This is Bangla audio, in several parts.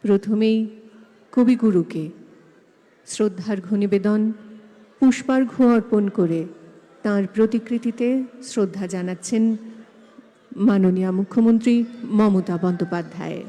প্রথমেই কবিগুরুকে শ্রদ্ধার্ঘ্য নিবেদন, পুষ্পার্ঘ্য অর্পণ করে তাঁর প্রতিকৃতিতে শ্রদ্ধা জানাচ্ছেন মাননীয় মুখ্যমন্ত্রী মমতা বন্দ্যোপাধ্যায়।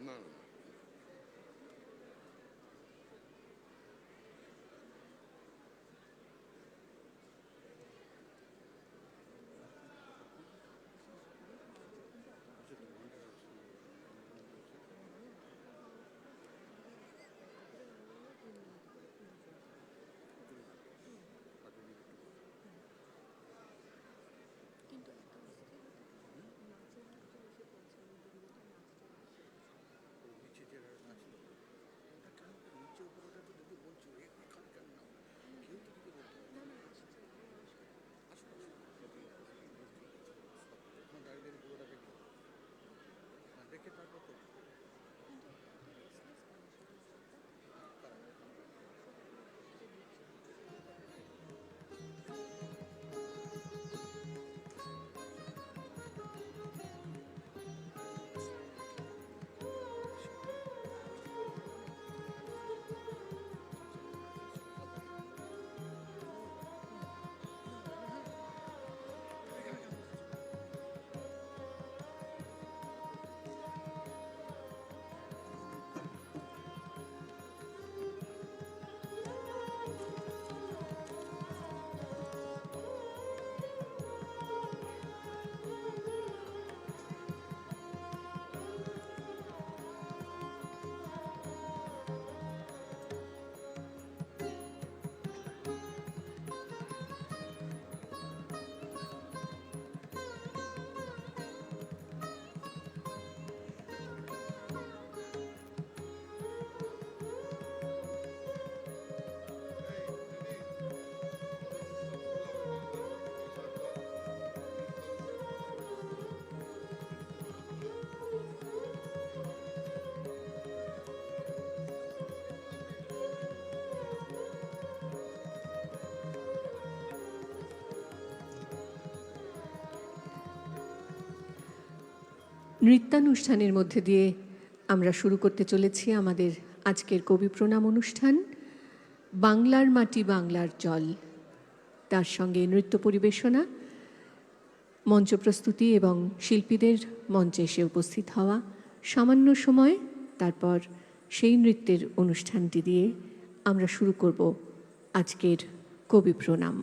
না নৃত্যানুষ্ঠানের মধ্যে দিয়ে আমরা শুরু করতে চলেছি আমাদের আজকের কবি প্রণাম অনুষ্ঠান। বাংলার মাটি বাংলার জল, তার সঙ্গে নৃত্য পরিবেশনা, মঞ্চ প্রস্তুতি এবং শিল্পীদের মঞ্চে এসে উপস্থিত হওয়া, সামান্য সময় তারপর সেই নৃত্যের অনুষ্ঠানটি দিয়ে আমরা শুরু করব আজকের কবি প্রণাম।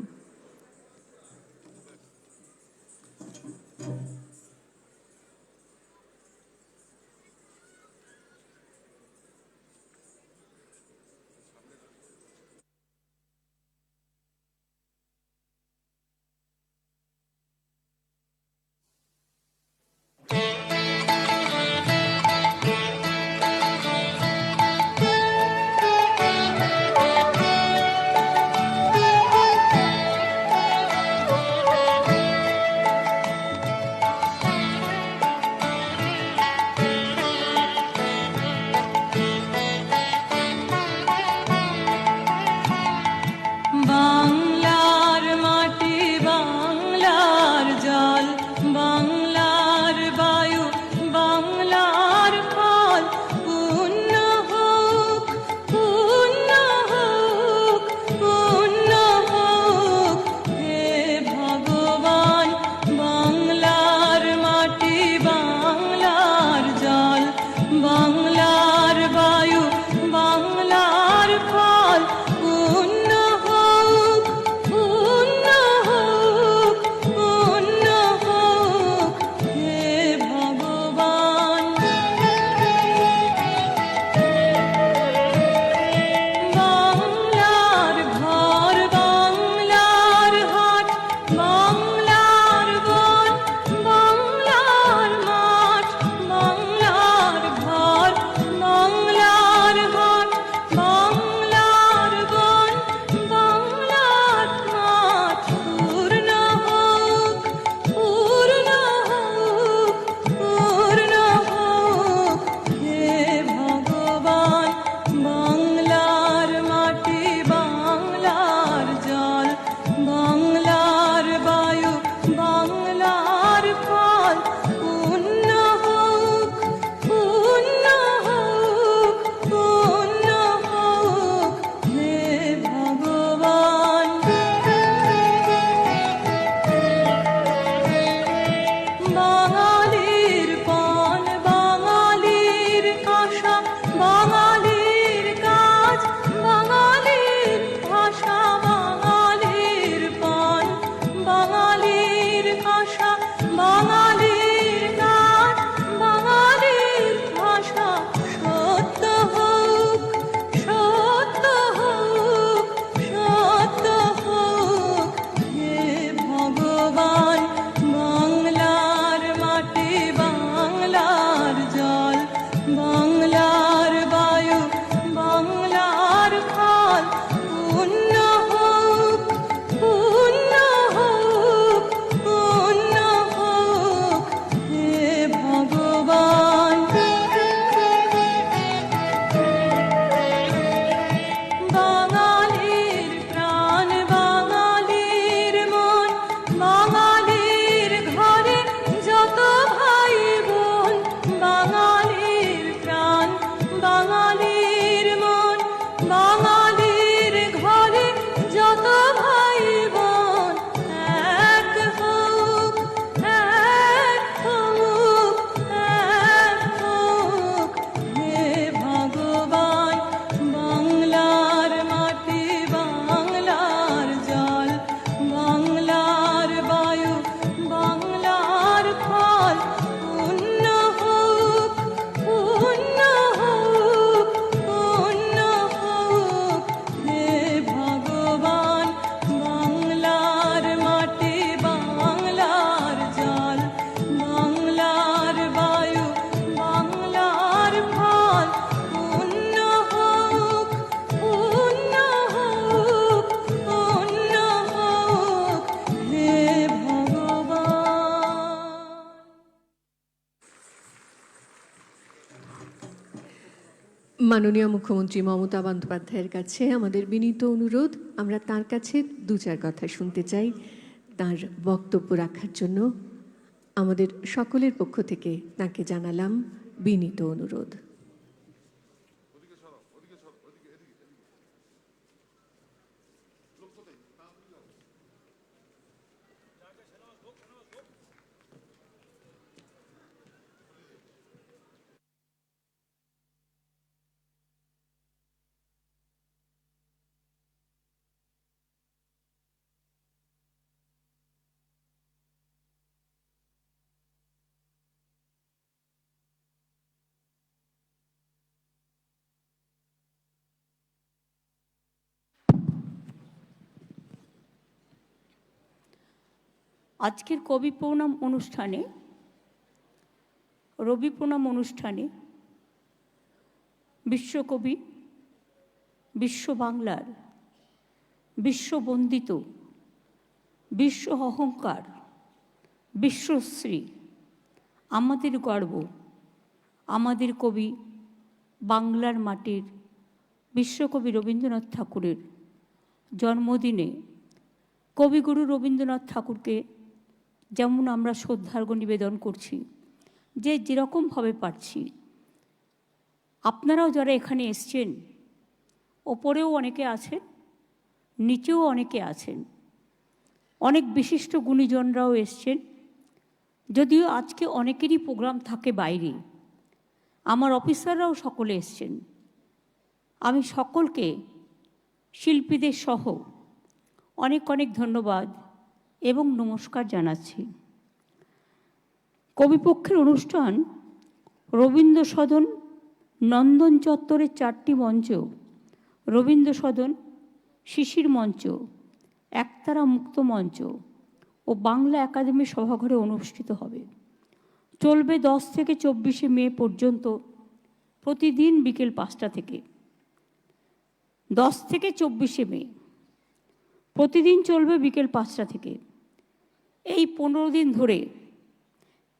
মাননীয় মুখ্যমন্ত্রী মমতা বন্দ্যোপাধ্যায়ের কাছে আমাদের বিনীত অনুরোধ, আমরা তার কাছে দু চার কথা শুনতে চাই। তার বক্তব্য রাখার জন্য আমাদের সকলের পক্ষ থেকে তাকে জানালাম বিনীত অনুরোধ। আজকের কবি প্রণাম অনুষ্ঠানে, রবি প্রণাম অনুষ্ঠানে বিশ্বকবি, বিশ্ব বাংলার বিশ্ববন্দিত, বিশ্ব অহংকার, বিশ্বশ্রী, আমাদের গর্ব, আমাদের কবি, বাংলার মাটির বিশ্বকবি রবীন্দ্রনাথ ঠাকুরের জন্মদিনে কবিগুরু রবীন্দ্রনাথ ঠাকুরকে যেমন আমরা শ্রদ্ধার্ঘ্য নিবেদন করছি, যে যেরকমভাবে পারছি, আপনারাও যারা এখানে এসছেন, ওপরেও অনেকে আছেন, নিচেও অনেকে আছেন, অনেক বিশিষ্ট গুণীজনরাও এসছেন। যদিও আজকে অনেকেরই প্রোগ্রাম থাকে বাইরে, আমার অফিসাররাও সকলে এসছেন। আমি সকলকে, শিল্পীদের সহ অনেক অনেক ধন্যবাদ এবং নমস্কার জানাচ্ছি। কবিপক্ষের অনুষ্ঠান রবীন্দ্র সদন, নন্দন চত্বরের 4টি মঞ্চ, রবীন্দ্র সদন, শিশির মঞ্চ, একতারা মুক্ত মঞ্চ ও বাংলা একাডেমি সভাঘরে অনুষ্ঠিত হবে। চলবে 10 থেকে 24শে মে পর্যন্ত, প্রতিদিন বিকেল 5টা থেকে। 10 থেকে 24শে মে প্রতিদিন চলবে বিকেল 5টা থেকে। এই 15 দিন ধরে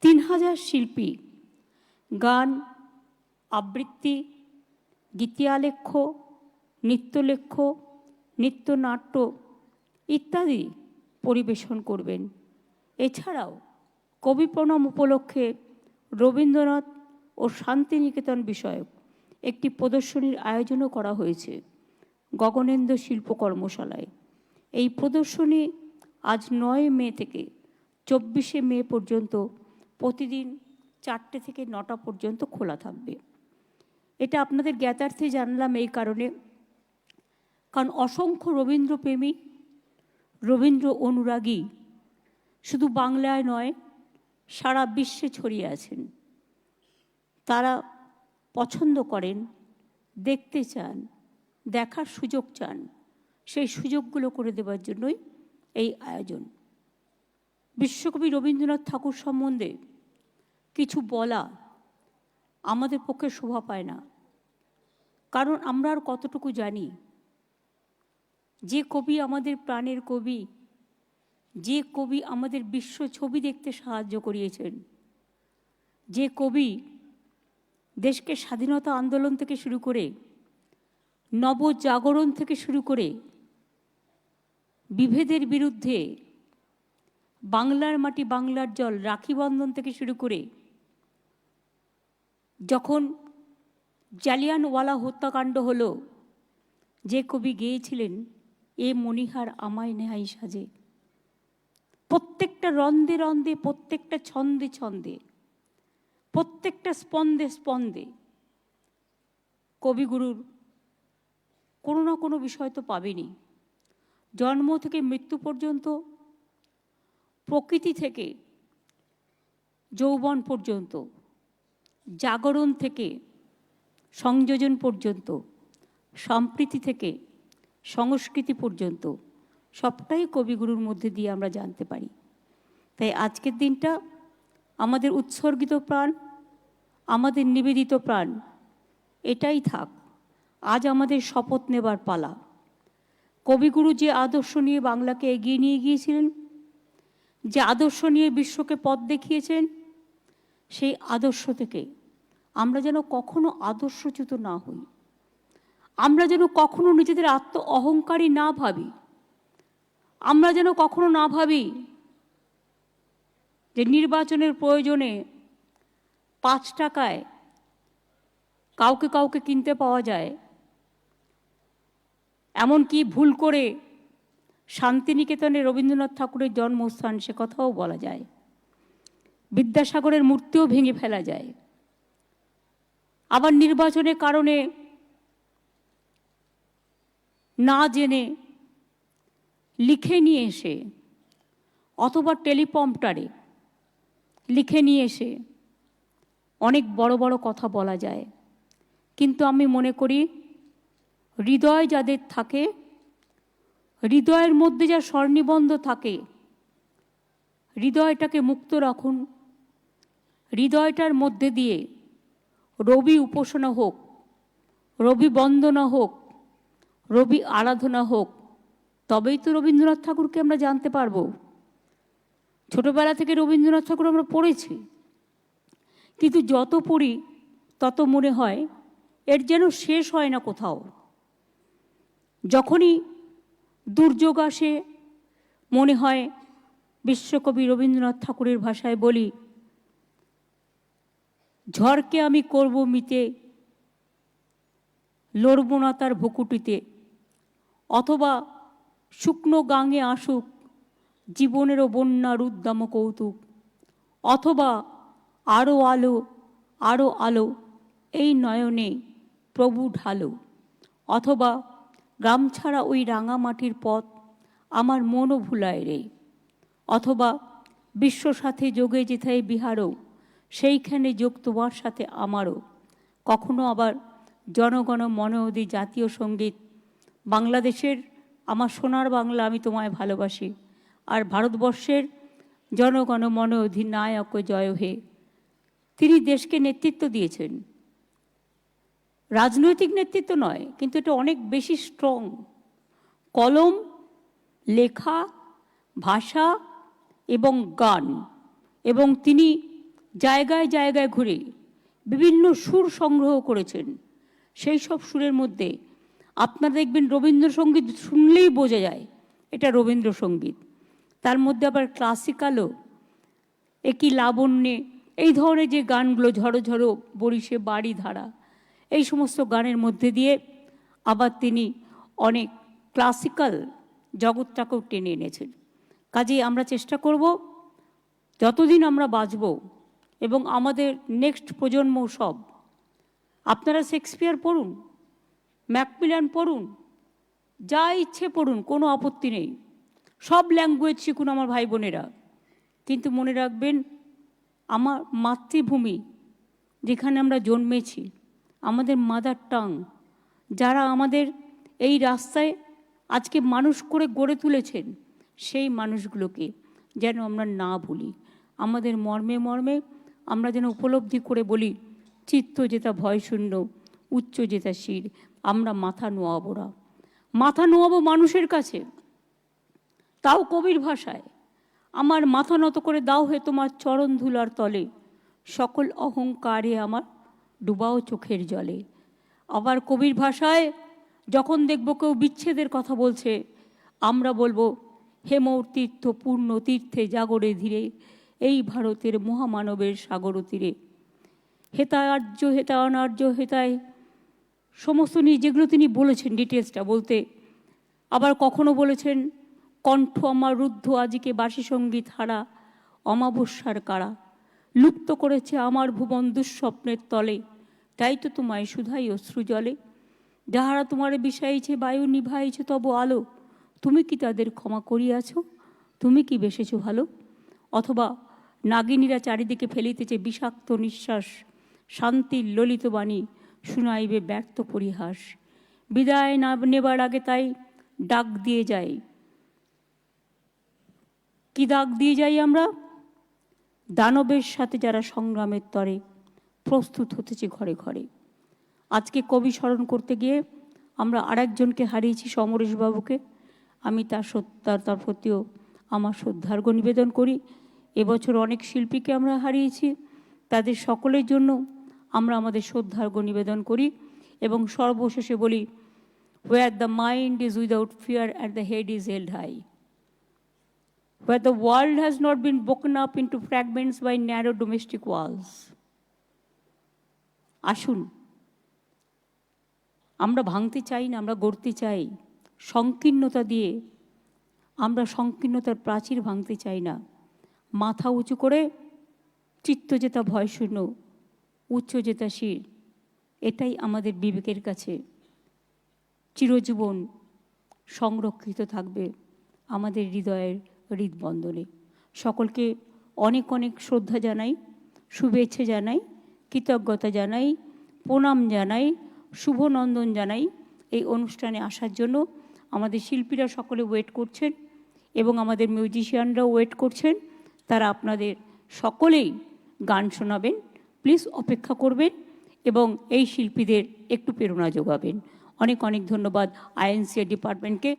3000 শিল্পী গান, আবৃত্তি, গীতিয়ালেখ্য, নৃত্যলেখ্য, নৃত্যনাট্য ইত্যাদি পরিবেশন করবেন। এছাড়াও কবি প্রণাম উপলক্ষে রবীন্দ্রনাথ ও শান্তিনিকেতন বিষয়ক একটি প্রদর্শনীর আয়োজনও করা হয়েছে গগনেন্দ্র শিল্প কর্মশালায়। এই প্রদর্শনী আজ 9 মে থেকে 24শে মে পর্যন্ত প্রতিদিন 4টে থেকে 9টা পর্যন্ত খোলা থাকবে। এটা আপনাদের জ্ঞাতার্থে জানলাম এই কারণে, কারণ অসংখ্য রবীন্দ্রপ্রেমী, রবীন্দ্র অনুরাগী শুধু বাংলায় নয়, সারা বিশ্বে ছড়িয়ে আছেন। তারা পছন্দ করেন, দেখতে চান, দেখার সুযোগ চান। সেই সুযোগগুলো করে দেওয়ার জন্যই এই আয়োজন। বিশ্বকবি রবীন্দ্রনাথ ঠাকুর সম্বন্ধে কিছু বলা আমাদের পক্ষে শোভা পায় না, কারণ আমরা আর কতটুকু জানি। যে কবি আমাদের প্রাণের কবি, যে কবি আমাদের বিশ্ব ছবি দেখতে সাহায্য করিয়েছেন, যে কবি দেশকে স্বাধীনতা আন্দোলন থেকে শুরু করে, নবজাগরণ থেকে শুরু করে, বিভেদের বিরুদ্ধে, বাংলার মাটি বাংলার জল, রাখি বন্ধন থেকে শুরু করে, যখন জালিয়ানওয়ালা হত্যাকাণ্ড হলো, যে কবি গেয়েছিলেন এ মণিহার আমায় নেহাই সাজে, প্রত্যেকটা রন্দে রন্দে, প্রত্যেকটা ছন্দে ছন্দে, প্রত্যেকটা স্পন্দে স্পন্দে কবিগুরুর কোনো না কোনো বিষয় তো পাবেনি। জন্ম থেকে মৃত্যু পর্যন্ত, প্রকৃতি থেকে যৌবন পর্যন্ত, জাগরণ থেকে সংযোজন পর্যন্ত, সম্প্রীতি থেকে সংস্কৃতি পর্যন্ত সবটাই কবিগুরুর মধ্যে দিয়ে আমরা জানতে পারি। তাই আজকের দিনটা আমাদের উৎসর্গিত প্রাণ, আমাদের নিবেদিত প্রাণ, এটাই থাক। আজ আমাদের শপথ নেবার পালা। কবিগুরু যে আদর্শ নিয়ে বাংলাকে এগিয়ে নিয়ে গিয়েছিলেন, যে আদর্শ নিয়ে বিশ্বকে পথ দেখিয়েছেন, সেই আদর্শ থেকে আমরা যেন কখনো আদর্শচ্যুত না হই, আমরা যেন কখনো নিজেদের আত্ম অহংকারী না ভাবি, আমরা যেন কখনো না ভাবি যে নির্বাচনের প্রয়োজনে 5 টাকায় কাউকে কাউকে কিনতে পাওয়া যায়। এমনকি ভুল করে শান্তিনিকেতনে রবীন্দ্রনাথ ঠাকুরের জন্মস্থান সে কথাও বলা যায়, বিদ্যাসাগরের মূর্তিও ভেঙে ফেলা যায়। আবার নির্বাচনের কারণে না জেনে লিখে নিয়ে এসে অথবা টেলিপ্রম্পটারে লিখে নিয়ে এসে অনেক বড় বড় কথা বলা যায়। কিন্তু আমি মনে করি হৃদয় যাদের থাকে, হৃদয়ের মধ্যে যা স্বর্ণিবন্ধ থাকে, হৃদয়টাকে মুক্ত রাখুন। হৃদয়টার মধ্যে দিয়ে রবি উপাসনা হোক, রবি বন্দনা হোক, রবি আরাধনা হোক, তবেই তো রবীন্দ্রনাথ ঠাকুরকে আমরা জানতে পারবো। ছোটবেলা থেকে রবীন্দ্রনাথ ঠাকুর আমরা পড়েছি, কিন্তু যত পড়ি তত মনে হয় এর যেন শেষ হয় না কোথাও। যখনই দুর্যোগ আসে মনে হয়, বিশ্বকবি রবীন্দ্রনাথ ঠাকুরের ভাষায় বলি, ঝড়কে আমি করব মিতে, লড়ব না তার ভুকুটিতে। অথবা শুকনো গাঙে আসুক জীবনেরও বন্যার উদ্দাম কৌতুক। অথবা আরো আলো, আরো আলো এই নয়নে প্রভু ঢালো। অথবা গ্রাম ছাড়া ওই রাঙা মাটির পথ আমার মনও ভুলায় রে। অথবা বিশ্ব সাথে যোগে যেথায় বিহারও, সেইখানে যোগ তোমার সাথে আমারও। কখনো আবার জনগণ মন অধি জাতীয় সঙ্গীত, বাংলাদেশের আমার সোনার বাংলা আমি তোমায় ভালোবাসি, আর ভারতবর্ষের জনগণ মন অধিনায়ক জয় হে। তিনি দেশকে নেতৃত্ব দিয়েছেন, রাজনৈতিক নেতৃত্ব নয়, কিন্তু এটা অনেক বেশি স্ট্রং। কলম, লেখা, ভাষা এবং গান, এবং তিনি জায়গায় জায়গায় ঘুরে বিভিন্ন সুর সংগ্রহ করেছেন। সেই সব সুরের মধ্যে আপনারা দেখবেন রবীন্দ্রসঙ্গীত শুনলেই বোঝা যায় এটা রবীন্দ্রসঙ্গীত। তার মধ্যে আবার ক্লাসিক্যালও, একই লাবণ্যে, এই ধরনের যে গানগুলো, ঝড়ো ঝড়ো বরিশে বাড়ি ধারা, এই সমস্ত গানের মধ্যে দিয়ে আবার তিনি অনেক ক্লাসিক্যাল জগৎটাকেও টেনে এনেছেন। কাজেই আমরা চেষ্টা করব যতদিন আমরা বাঁচব, এবং আমাদের নেক্সট প্রজন্ম সব, আপনারা শেক্সপিয়ার পড়ুন, ম্যাকমিলান পড়ুন, যা ইচ্ছে পড়ুন, কোনো আপত্তি নেই। সব ল্যাঙ্গুয়েজ শিখুন আমার ভাই বোনেরা, কিন্তু মনে রাখবেন আমার মাতৃভূমি যেখানে আমরা জন্মেছি, আমাদের মাদার টাং, যারা আমাদের এই রাস্তায় আজকে মানুষ করে গড়ে তুলেছেন, সেই মানুষগুলোকে যেন আমরা না ভুলি। আমাদের মর্মে মর্মে আমরা যেন উপলব্ধি করে বলি, চিত্ত যেটা ভয়শূন্য, উচ্চ যেটা শির, আমরা মাথা নোয়াবো না। মাথা নোয়াবো মানুষের কাছে, তাও কবির ভাষায়, আমার মাথা নত করে দাও হে তোমার চরণ ধুলার তলে, সকল অহংকারে আমার ডুবাও চোখের জলে। আবার কবির ভাষায় যখন দেখব কেউ বিচ্ছেদের কথা বলছে, আমরা বলবো, হে মোর তীর্থ পূর্ণ তীর্থে জাগরে ধীরে, এই ভারতের মহামানবের সাগর তীরে। হেতায় আর্য, হেতায় অনার্য, হেতায় সমস্ত নিয়ে যেগুলো তিনি বলেছেন, ডিটেলসটা বলতে। আবার কখনো বলেছেন, কণ্ঠ আমার রুদ্ধ আজকে বাসি সঙ্গীত হারা, অমাবস্যার কারা, লুপ্ত করেছে আমার ভুবন দুঃস্বপ্নের তলে, তাই তো তোমায় শুধাই অশ্রু জলে। যাহারা তোমার বিষাইছে বায়ু নিভাইছে তব আলো, তুমি কি তাদের ক্ষমা করিয়াছ, তুমি কি বেসেছ ভালো। অথবা নাগিনীরা চারিদিকে ফেলিতেছে বিষাক্ত নিঃশ্বাস, শান্তির ললিত বাণী শুনাইবে ব্যর্থ পরিহাস। বিদায় না নেবার আগে তাই ডাক দিয়ে যাই। কি ডাক দিয়ে যাই আমরা? দানবের সাথে যারা সংগ্রামের তরে প্রস্তুত হতেছে ঘরে ঘরে। আজকে কবি স্মরণ করতে গিয়ে আমরা আরেকজনকে হারিয়েছি, সমরেশবাবুকে। আমি তার প্রতিও আমার শ্রদ্ধার্ঘ নিবেদন করি। এবছর অনেক শিল্পীকে আমরা হারিয়েছি, তাদের সকলের জন্য আমরা আমাদের শ্রদ্ধার্ঘ্য নিবেদন করি এবং সর্বশেষে বলি, where the mind is without fear and the head is held high, where the world has not been broken up into fragments by narrow domestic walls. আসুন, আমরা ভাঙতে চাই না, আমরা গড়তে চাই। সংকীর্ণতা দিয়ে আমরা সংকীর্ণতার প্রাচীর ভাঙতে চাই না। মাথা উঁচু করে চিত্ত যেতা ভয়শূন্য, উচ্চ যেতা শির, এটাই আমাদের বিবেকের কাছে চিরজীবন সংরক্ষিত থাকবে আমাদের হৃদয়ের হৃদবন্ধনে। সকলকে অনেক অনেক শ্রদ্ধা জানাই, শুভেচ্ছা জানাই, কৃতজ্ঞতা জানাই, প্রণাম জানাই, শুভনন্দন জানাই। এই অনুষ্ঠানে আসার জন্য আমাদের শিল্পীরা সকলে ওয়েট করছেন এবং আমাদের মিউজিশিয়ানরাও ওয়েট করছেন। তারা আপনাদের সকলেই গান শোনাবেন। প্লিজ অপেক্ষা করবেন এবং এই শিল্পীদের একটু প্রেরণা যোগাবেন। অনেক অনেক ধন্যবাদ আইএনসিএ ডিপার্টমেন্টকে।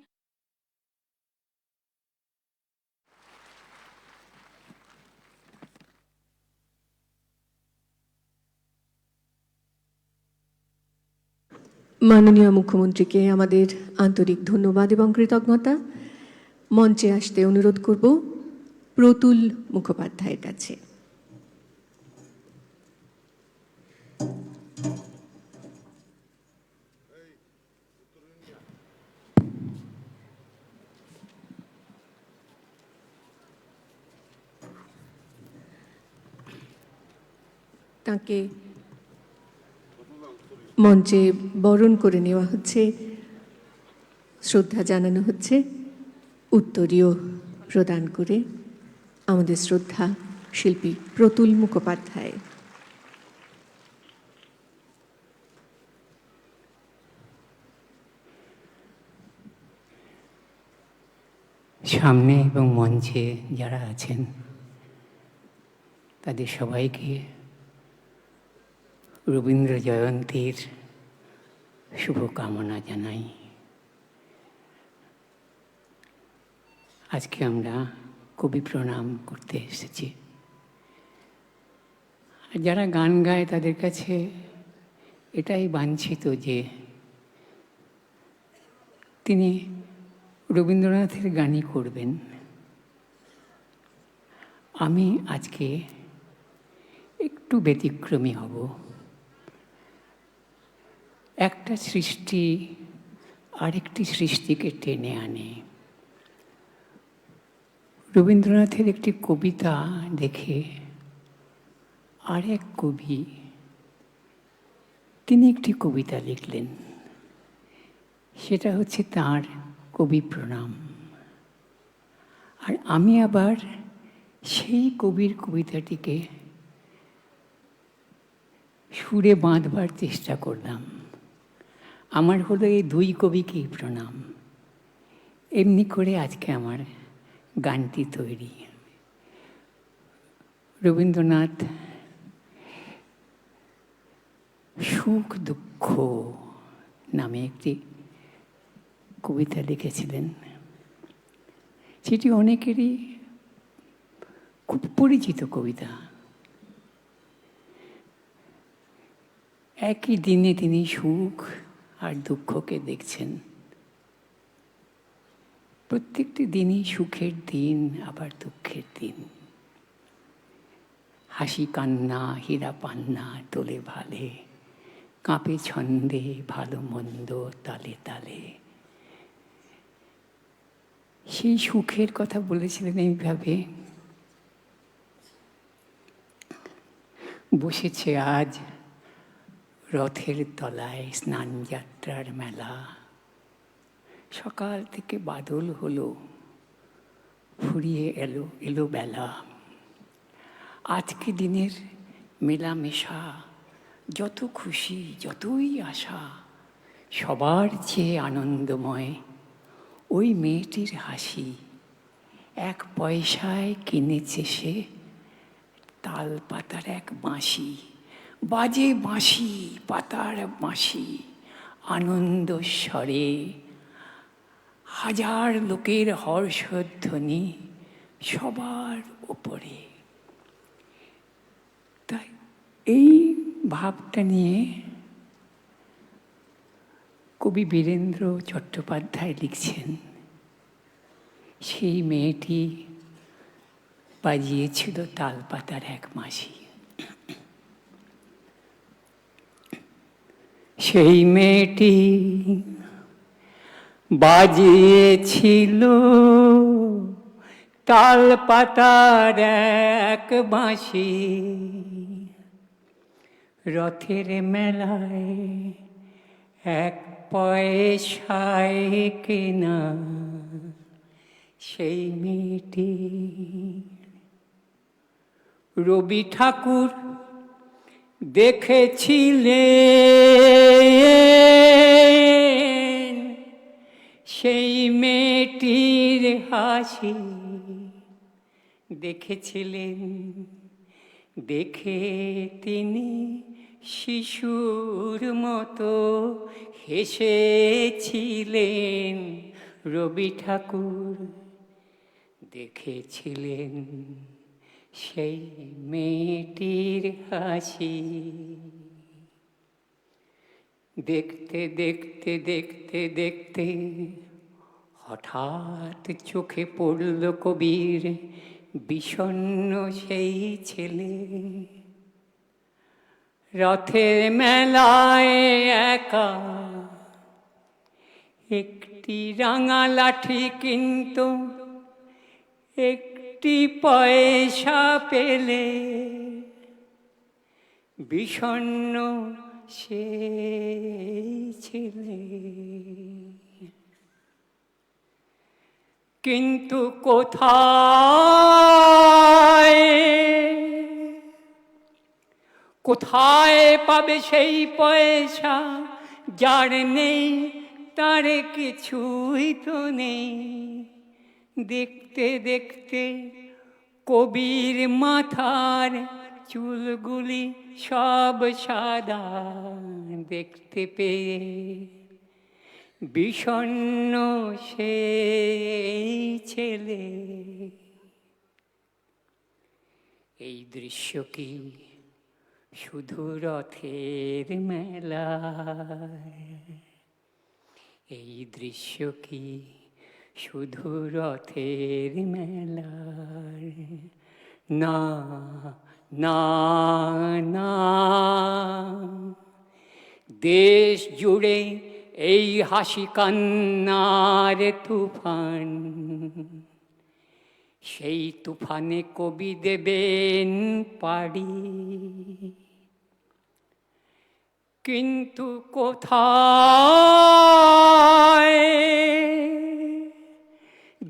মাননীয় মুখ্যমন্ত্রীকে আমাদের আন্তরিক ধন্যবাদ এবং কৃতজ্ঞতা। মঞ্চে আসতে অনুরোধ করব প্রতুল মুখোপাধ্যায়ের কাছে। তাকে মঞ্চে বরণ করে নেওয়া হচ্ছে, শ্রদ্ধা জানানো হচ্ছে। উত্তরীয় প্রদান করে আমাদের শ্রদ্ধা শিল্পী প্রতুল মুখোপাধ্যায়। সামনে এবং মঞ্চে যারা আছেন তাদের সবাইকে রবীন্দ্র জয়ন্তীর শুভকামনা জানাই। আজকে আমরা কবি প্রণাম করতে এসেছি। আর যারা গান গায় তাদের কাছে এটাই বাঞ্ছিত যে তিনি রবীন্দ্রনাথের গানই করবেন। আমি আজকে একটু ব্যতিক্রমী হব। একটা সৃষ্টি আরেকটি সৃষ্টিকে টেনে আনে। রবীন্দ্রনাথের একটি কবিতা দেখে আরেক কবি তিনি একটি কবিতা লিখলেন, সেটা হচ্ছে তাঁর কবি প্রণাম। আর আমি আবার সেই কবির কবিতাটিকে সুরে বাঁধবার চেষ্টা করলাম। আমার হলো এই দুই কবিকেই প্রণাম। এমনি করে আজকে আমার গানটি তৈরি। রবীন্দ্রনাথ সুখ দুঃখ নামে একটি কবিতা লিখেছিলেন, সেটি অনেকেরই খুব পরিচিত কবিতা। একই দিনে তিনি সুখ আর দুঃখকে দেখছেন। প্রত্যেকটি দিনই সুখের দিন, আবার দুঃখের দিন। হাসি কান্না হীরা পান্না তোলে ভালে, কাঁপে ছন্দে ভালো মন্দ তালে তালে। সেই সুখের কথা বলেছিলেন এইভাবে, বসেছে আজ রথের তলায় স্নান যাত্রার মেলা। সকাল থেকে বাদল হলো, ফুরিয়ে এলো এলো বেলা। আজকে দিনের মেলামেশা, যত খুশি যতই আশা, সবার চেয়ে আনন্দময় ওই মেয়েটির হাসি। এক পয়সায় কিনেছে সে তাল পাতার এক বাঁশি। বাজে বাঁশি পাতার বাঁশি আনন্দ স্বরে, হাজার লোকের হর্ষধ্বনি সবার ওপরে। তাই এই ভাবটা নিয়ে কবি বীরেন্দ্র চট্টোপাধ্যায় লিখছেন, সেই মেয়েটি বাজিয়েছিল তালপাতার এক মাসি। সেই মেয়েটি বাজিয়েছিল তালপাতার এক বাঁশি, রথের মেলায় এক পয়সায় কেনা সেই মেয়েটি। রবি ঠাকুর দেখেছিলেন সেই মেয়েটির হাসি, দেখেছিলেন, দেখে তিনি শিশুর মতো হেসেছিলেন। রবি ঠাকুর দেখেছিলেন সেই মেয়েটির হাসি। দেখতে দেখতে দেখতে দেখতে হঠাৎ চোখে পড়ল কবির বিষণ্ণ সেই ছেলে। রথের মেলায় একা একটি রাঙা লাঠি কিনত, একটি পয়সা পেলে বিষণ্ণ সেই ছেলে। কিন্তু কোথায় কোথায় পাবে সেই পয়সা, যার নেই তার কিছুই তো নেই। দেখতে দেখতে কবির মাথার চুলগুলি সব সাদা, দেখতে পেয়ে বিষণ্ণ সেই ছেলে। এই দৃশ্য কি শুধু রথের মেলায়? এই দৃশ্য কি শুধু রথের মেলায়? না না না, দেশ জুড়ে এই হাসি কান্নার তুফান, সেই তুফানে কবি দেবেন পাড়ি। কিন্তু কোথায়,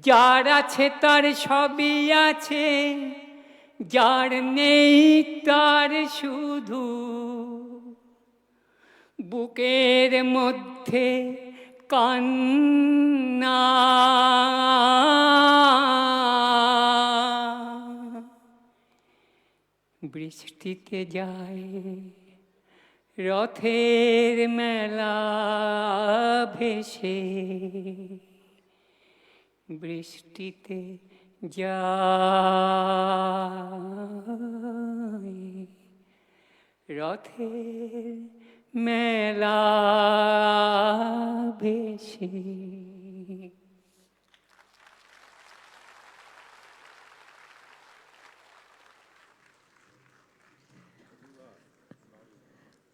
যার আছে তার সবই আছে, যার নেই তার শুধু বুকের মধ্যে কান্না। বৃষ্টিতে যায় রথের মেলা ভেসে, বৃষ্টিতে যায় রথের মেলা ভেসে।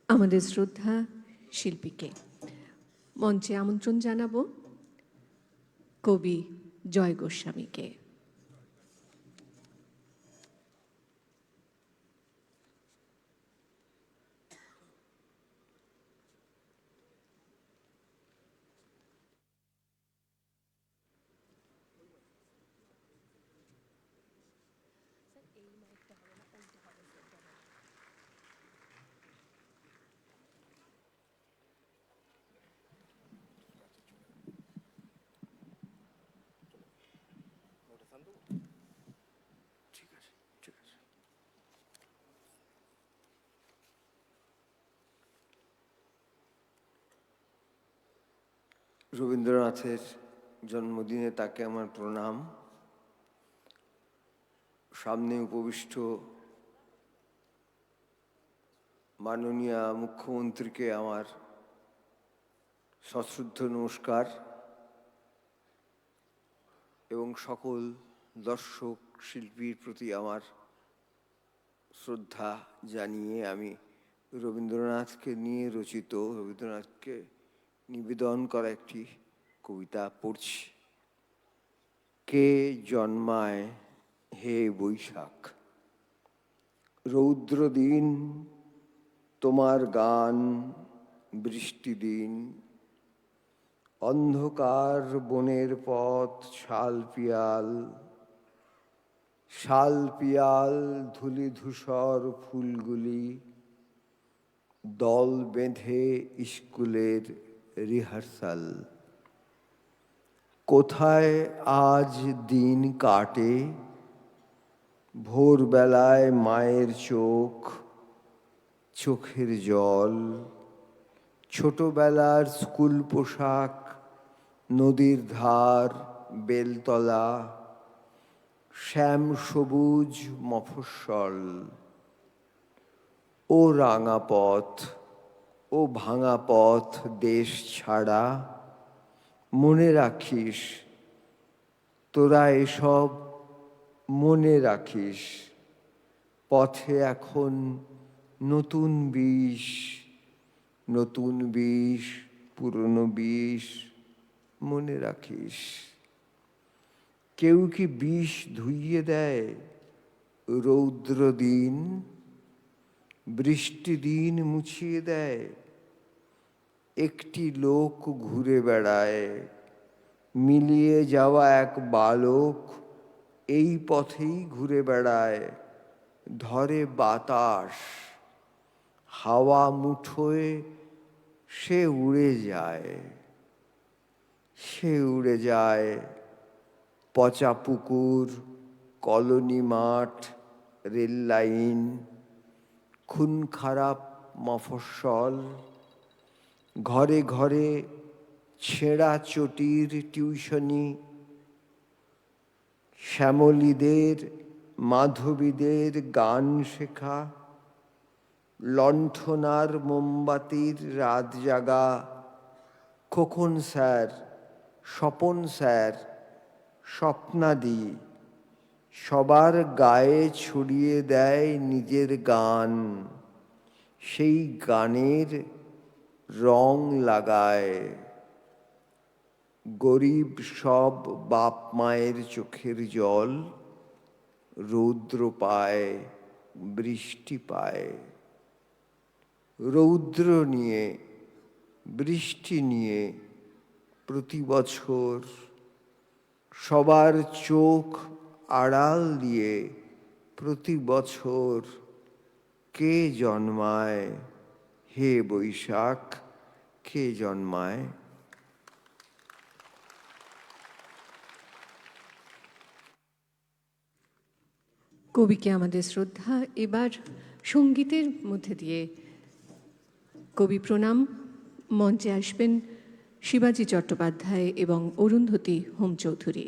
আমাদের শ্রদ্ধা শিল্পীকে মঞ্চে আমন্ত্রণ জানাবো কবি জয় গোস্বামীকে। রবীন্দ্রনাথের জন্মদিনে তাকে আমার প্রণাম। সামনে উপবিষ্ট মাননীয় মুখ্যমন্ত্রীকে আমার সশ্রদ্ধ নমস্কার এবং সকল দর্শক শিল্পীর প্রতি আমার শ্রদ্ধা জানিয়ে আমি রবীন্দ্রনাথকে নিয়ে রচিত, রবীন্দ্রনাথকে নিবেদন করা একটি কবিতা পড়ছি। কে জন্মায় হে বৈশাখ, রৌদ্র দিন তোমার গান, বৃষ্টি দিন, অন্ধকার বনের পথ শাল পিয়াল, শাল পিয়াল ধূলি ধূসর ফুলগুলি, দল বেঁধে স্কুলের রিহার্সাল। কোথায় আজ দিন কাটে, ভোরবেলায় মায়ের চোখ, চোখের জল, ছোটবেলার স্কুল পোশাক, নদীর ধার, বেলতলা, শ্যাম সবুজ মফস্বল, ও রাঙা পথ, ও ভাঙা পথ দেশ ছাড়া, মনে রাখিস তোরা এসব মনে রাখিস, পথে এখন নতুন বিষ, নতুন বিষ, পুরনো বিষ, মনে রাখিস। কেউ কি বিষ ধুইয়ে দেয় রৌদ্র দিন, বৃষ্টি দিন মুছিয়ে দেয়? একটি লোক ঘুরে বেড়ায়, মিলিয়ে যাওয়া এক বালক এই পথেই ঘুরে বেড়ায়, ধরে বাতাস, হাওয়া মুঠোয় সে উড়ে যায়, সে উড়ে যায়। পচা পুকুর, কলোনি মাঠ, রেল লাইন, খুন খারাপ মফস্বল, ঘরে ঘরে ছেঁড়া চটির টিউশনি, শ্যামলীদের মাধবীদের গান শেখা, লণ্ঠনার মোমবাতির রাত জাগা, খোকন স্যার, স্বপন স্যার, স্বপ্নাদি, সবার গায়ে ছড়িয়ে দেয় নিজের গান, সেই গানের রং লাগায়। গরিব সব বাপ মায়ের চোখের জল, রৌদ্র পায়, বৃষ্টি পায়। রৌদ্র নিয়ে, বৃষ্টি নিয়ে প্রতি বছর সবার চোখ আড়াল দিয়ে প্রতি বছর কে জন্মায় হে বৈশাখ, কে জন্মায়? কবিকে আমাদের শ্রদ্ধা। এবার সঙ্গীতের মধ্যে দিয়ে কবি প্রণাম। মঞ্চে আসবেন শিবাজি চট্টোপাধ্যায় এবং অরুন্ধতী হোম চৌধুরী।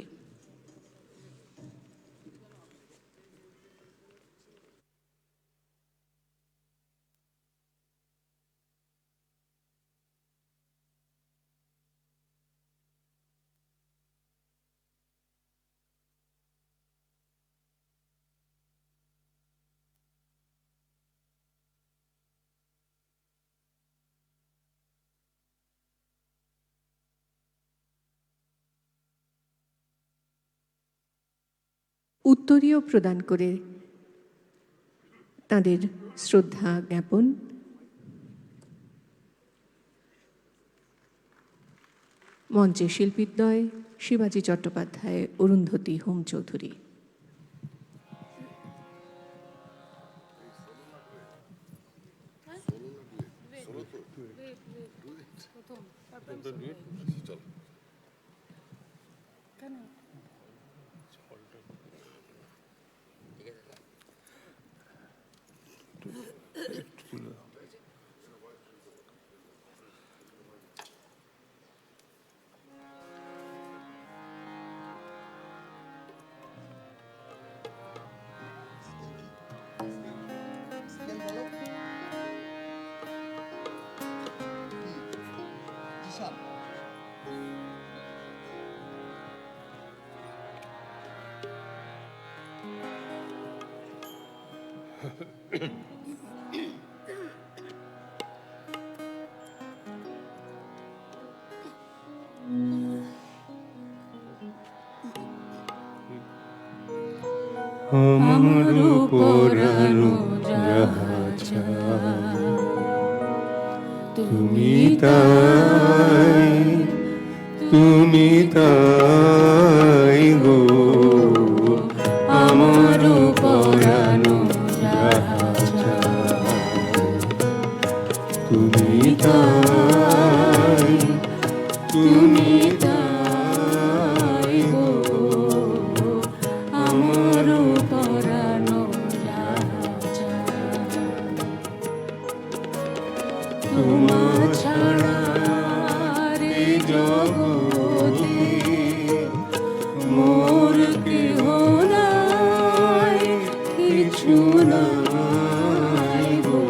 উত্তরীয় প্রদান করে তাদের শ্রদ্ধা জ্ঞাপন। মঞ্চে শিল্পীদ্বয় শিবাজি চট্টোপাধ্যায়, অরুন্ধতী হোম চৌধুরী। আমার পরানো যাহা চায়, তুমি তাই, তুমি তাই গো। আমার পরানো যাহা চায়, তুমি তাই, তুমি তাই গো। আমার পরানো যাহা চায়, তোমার ছাড়া রে জগতে মোর কেহ নাই, কিছু নাই গো।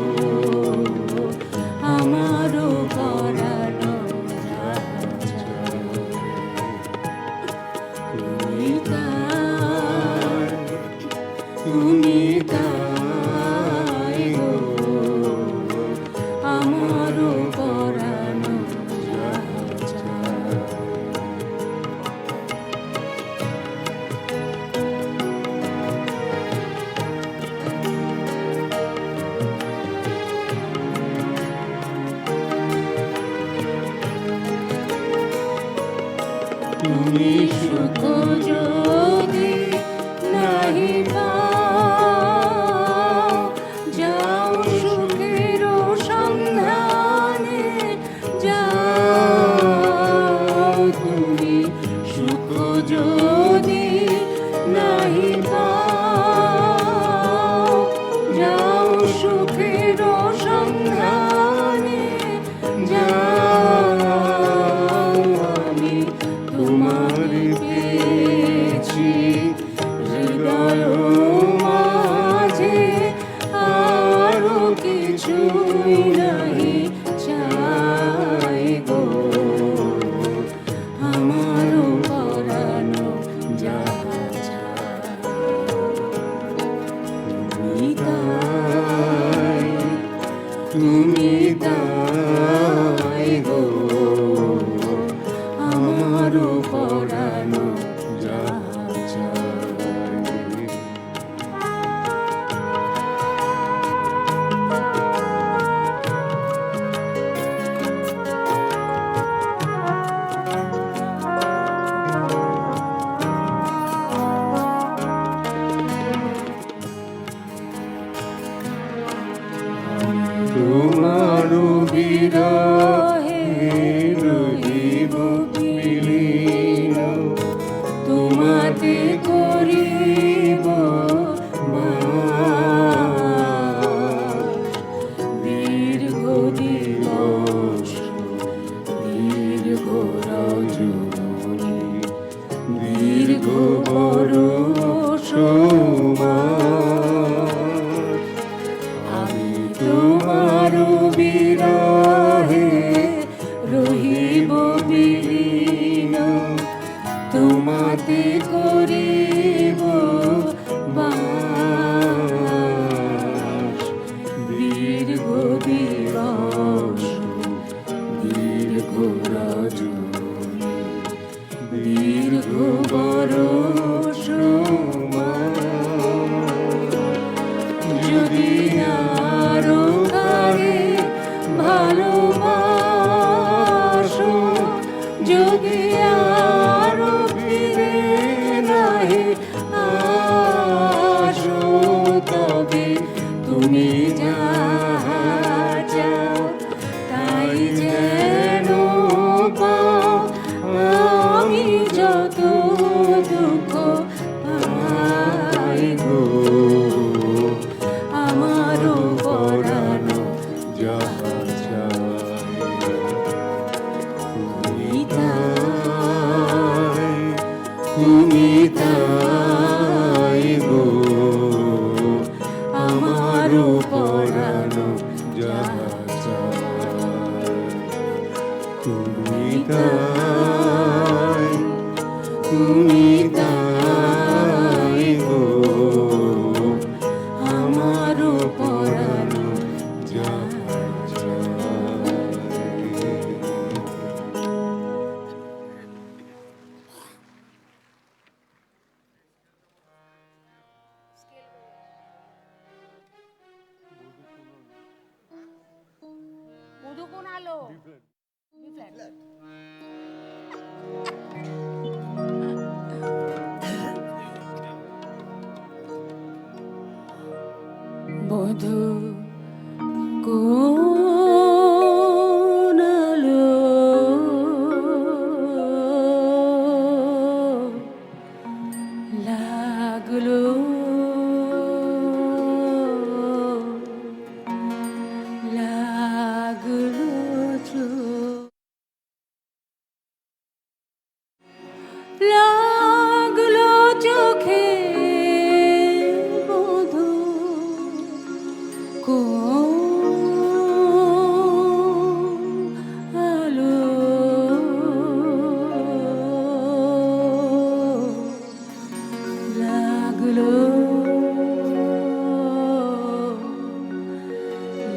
আমার পরানো যাহা চায়, তুমি তাই, তুমি তাই গো। আমার পরানো যাহা চায়, তুমি সুখ যদি নাহি পাও, যাও সুখের সন্ধানে যাও। তুমি সুখ যদি নাহি পাও, যাও সুখের সন্ধানে যাও। আমি তোমার পেয়েছি হৃদয় মাঝে, আরো কিছুই নাহি চাই গো। আমার পরানো যাহা চায়, তুমি তাই, তুমি তাই গো। আমার পরানো যাহা চায়, তোমার বিরহে রহিব বিলীন, তোমাতে করিব বাস। দীর্ঘ দিবস দীর্ঘ রজনী, দীর্ঘ বরষ মাস, আমি তোমার বিরহে রহিব বিলীন, তোমাতে করিব বাস। দীর্ঘ দিবস দীর্ঘ রজনী, দীর্ঘ বরষ মাস, যদি আরো কারে ভালোবাসো, যদি আরো ফিরে নাহি আসো, তবে তুমি যাহা চাও তাই যেন পাও। আমি যত দুঃখ পাই গো, আমার পরানো যাহা চায়, তুমি তাই, তুমি তাই গো। আমার পরানো যাহা চায়, তুমি তাই, তুমি তাই গো। আমার বধূ কোন আলো লাগলো লাগলো চোখ, লাগলো চোখে বধূ কোন আলো লাগলো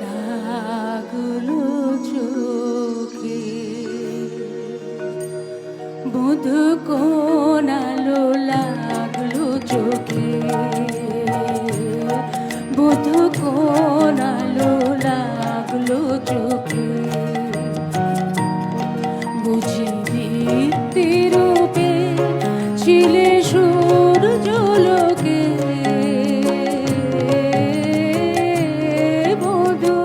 লাগলো চোখে, বধূ কোন আলো লাগলো চোখে, বধূ কোন আলো লাগলো চোখে, বুঝি রূপে ছিলে সূর্য লোকে, বধূ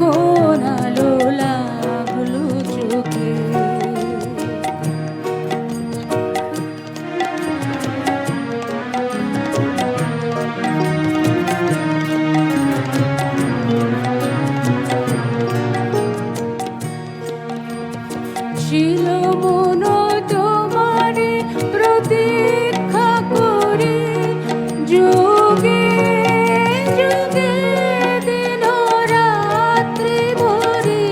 কোন আলো লাগলো চোখে। ছিল মন তোমারে প্রতীক্ষা করে, যুগে যুগে দিন রাত্রি ভরে,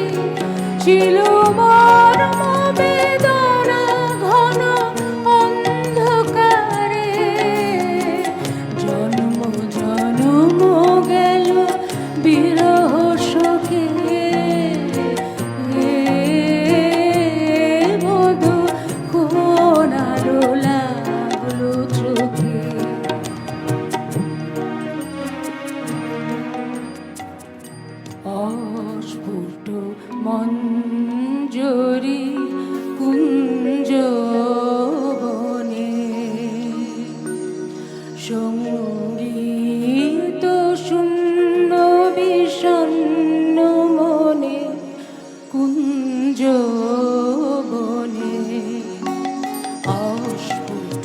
ছিল মর্ম বেদনা ঘন অন্ধকারে, জন্ম জন্ম গেল বিরহ শোকে, বধূ কোন আলো লাগলো চোখে। অস্ফুট মঞ্জরি কুঞ্জ বনে, সঙ্গীত শূন্য বিষণ্ণ মনে কুঞ্জ বনে, অস্ফুট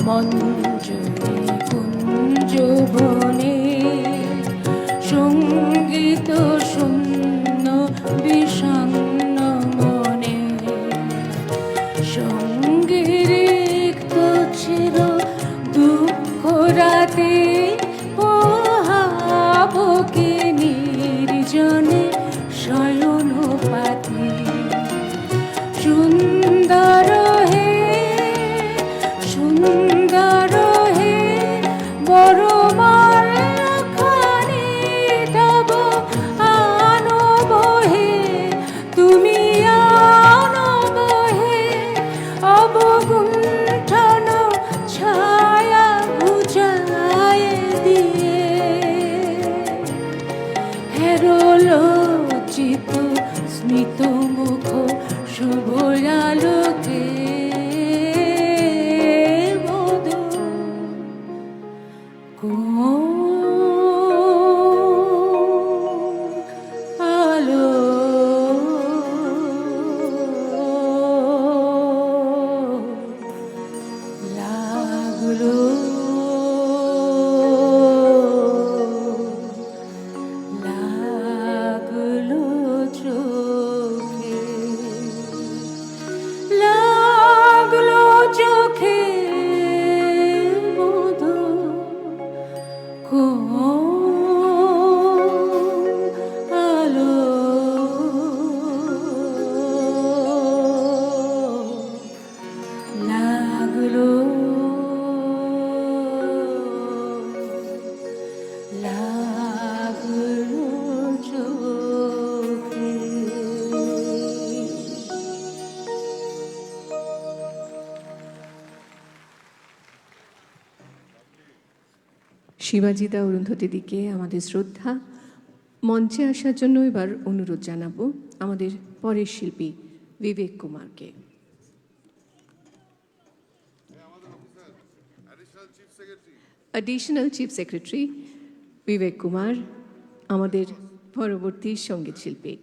মঞ্জরি কুঞ্জ বনে, সঙ্গীত শূন্য বিষণ্ণ মনে, সঙ্গীর রিক্ত চির দুঃখ রাতে পোহাবকে নির্জনে শয়ন পাতি, সুন্দর হে সুন্দর হে বড় মালখানি তব আনব হে, তুমি আনব হে অবগুণ্ঠন ছায়া বুঝায় দিয়ে, হেরলোচিত স্মিত মুখ শুভ আলোকে, বধূ কোন আলো লাগলো লাগলো চোখে, লাগলো চোখে, বধূ কোন আলো লাগলো লাগলো চোখে। শিবাজিদা অরুন্ধতিদিকে আমাদের শ্রদ্ধা। মঞ্চে আসার জন্য এবার অনুরোধ জানাবো আমাদের পরের শিল্পী বিবেক কুমারকে। অ্যাডিশনাল চিফ সেক্রেটারি বিবেক কুমার আমাদের পরবর্তী সঙ্গীত শিল্পী।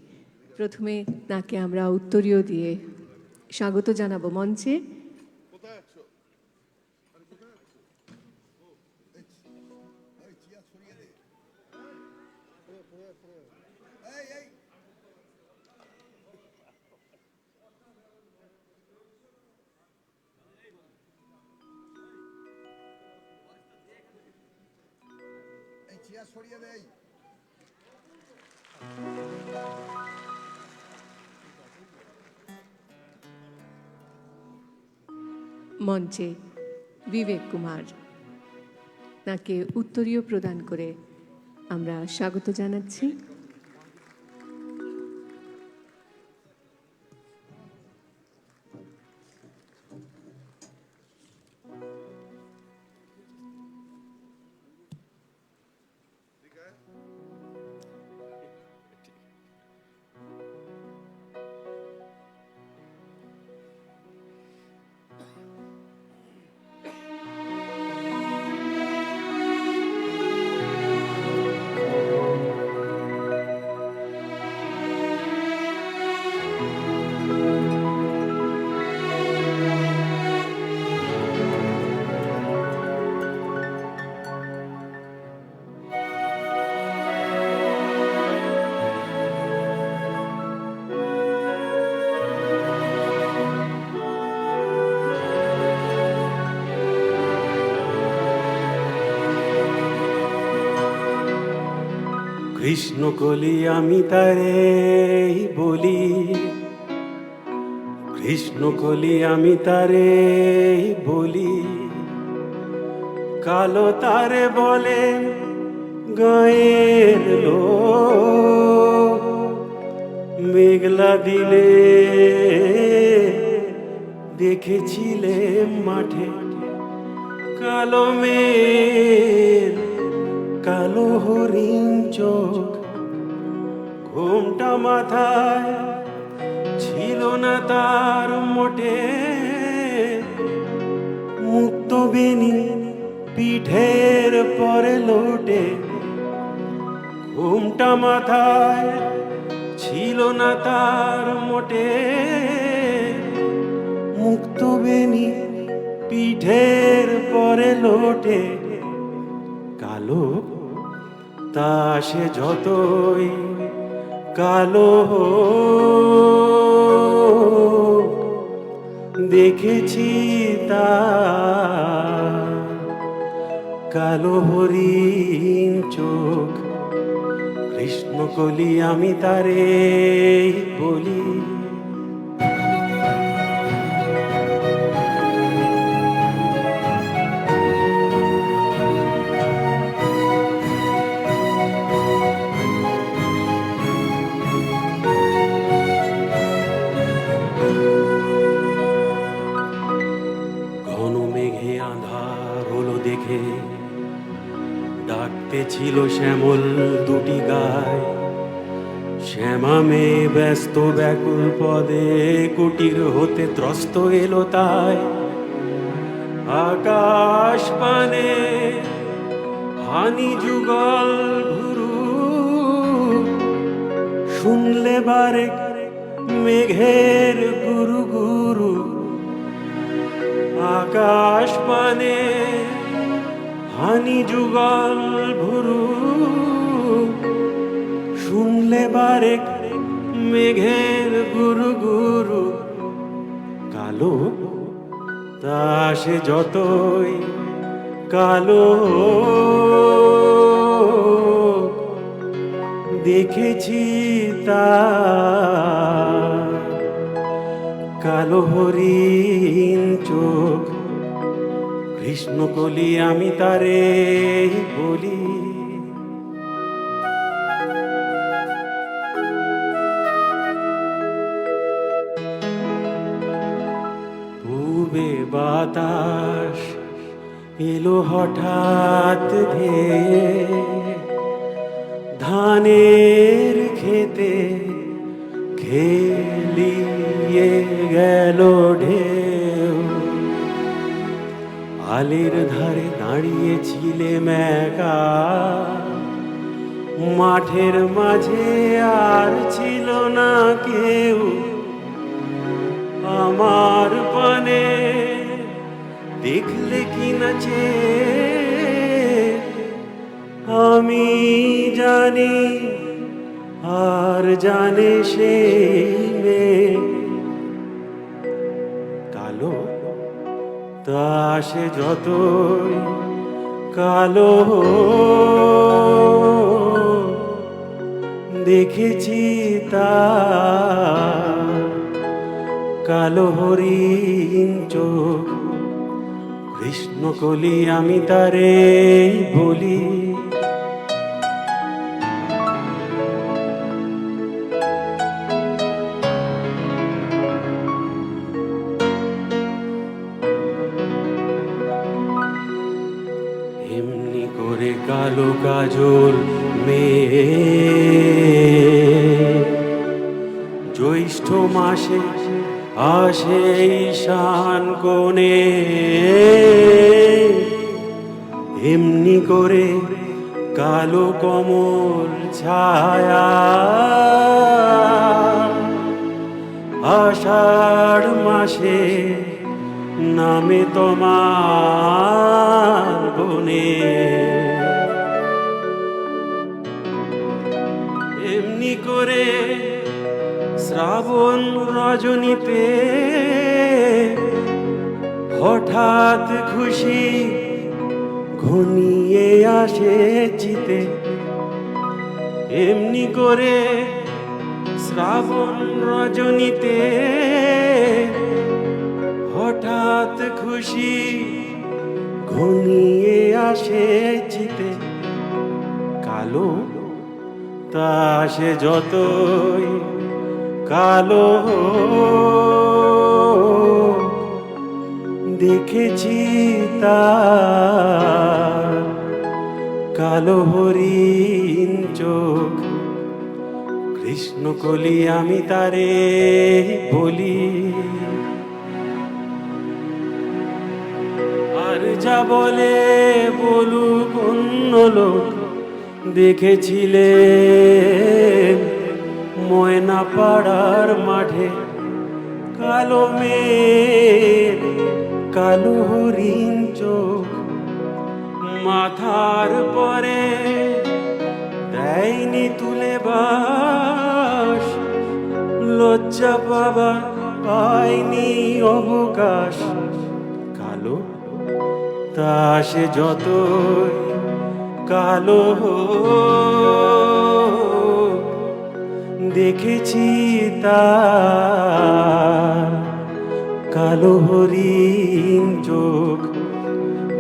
প্রথমে তাকে আমরা উত্তরীয় দিয়ে স্বাগত জানাবো মঞ্চে। মঞ্চে বিবেক কুমার, তাকে উত্তরীয় প্রদান করে আমরা স্বাগত জানাচ্ছি। কৃষ্ণকলি আমি তারে বলি, কৃষ্ণকলি আমি তারে বলি, কালো তারে বলে গায়ের লোক, মেঘলা দিলে দেখেছিলে মাঠে কালো মেঘ, কালো হরিণ চোখ, ঘোমটা মাথায় ছিল না তার মোটে, মুক্ত বেনি পিঠের পরে লোটে, ঘোমটা মাথায় ছিল না তার মোটে, মুক্ত বেনি পিঠের পরে লোটে, কালো তা সে যতই কালো দেখেছি তা কালো হরিণ চোখ, কৃষ্ণকলি আমি তারে বলি। ডাকতে ছিল শ্যামল দুটি গায়, শ্যামা মেয়ে ব্যস্ত ব্যাকুল পদে কুটির হতে ত্রস্ত এলো তাই, আকাশ পানে হানি যুগল ভুরু, শুনলে বারে মেঘের গুরু গুরু, আকাশ পানে হানি যুগল ভুরু, শুনলে বারে মেঘের গুরু গুরু, কালো তা সে যতই কালো দেখেছি তা কালো হরিণ চোখ, কৃষ্ণকলি আমি তারে বলি। পূবে বাতাস এলো হঠাৎ ধেয়ে, ধানের খেতে খেলিয়ে গেল ঢেউ। আলের ধারে দাঁড়িয়েছিলে একা, মাঠের মাঝে আর ছিল না কেউ। আমার পানে দেখলে কি নাচে আমি জানি, আর জানে সে মেয়ে। কালো তা সে যতই কালো, দেখেছি তার কালো হরিণ চোখ। কৃষ্ণকলি আমি তারে বলি। এমনি করে কালো কাজল মেয়ে জ্যৈষ্ঠ মাসে আসে ঈশান কোণে। এমনি করে কালো কমল ছায়া আষাঢ় মাসে নামে তোমার বনে। এমনি করে শ্রাবণ রজনীতে হঠাৎ খুশি ঘনিয়ে আসে চিতে। এমনি করে শ্রাবণ রজনীতে হঠাৎ খুশি ঘনিয়ে আসে চিতে। কালো তা সে যতই কালো, দেখেছি তার কালো হরিণ চোখ। কৃষ্ণকলি আমি তারে বলি। আর যা বলে বলুক অন্য লোক, দেখেছিলে ময়না পাড়ার মাঠে কালো মেঘ কালো হরিণ চোখ। মাথার পরে দেয়নি তুলে বাস, লজ্জা পাবার পায়নি অবকাশ। কালো তা সে যতই কালো, দেখেছি তার কালো হরিণ চোখ।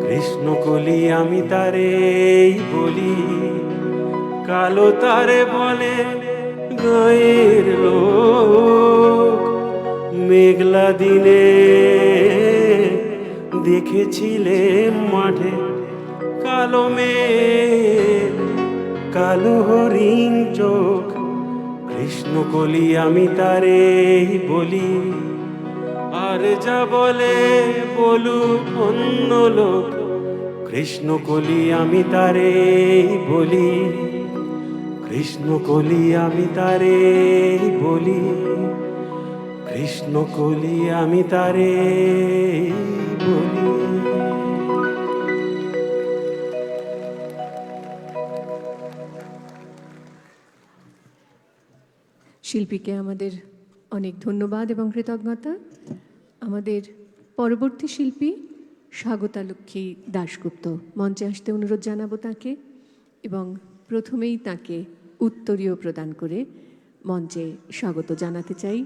কৃষ্ণকলি আমি তারে বলি। কালো তারে বলে গায়ের লোক। মেঘলা দিনে দেখেছিলে মাঠে কালো মেঘ কালো হরিণ চোখ। কৃষ্ণকলি আমি তারে বলি। আর যা বলে বলুক অন্য লোক, কৃষ্ণকলি আমি তারে বলি। কৃষ্ণকলি আমি তারে বলি। কৃষ্ণকলি আমি তারে বলি। শিল্পীকে আমাদের অনেক ধন্যবাদ এবং কৃতজ্ঞতা। আমাদের পরবর্তী শিল্পী স্বাগতালক্ষ্মী দাশগুপ্ত, মঞ্চে আসতে অনুরোধ জানাবো তাকে এবং প্রথমেই তাকে উত্তরীয় প্রদান করে মঞ্চে স্বাগত জানাতে চাই।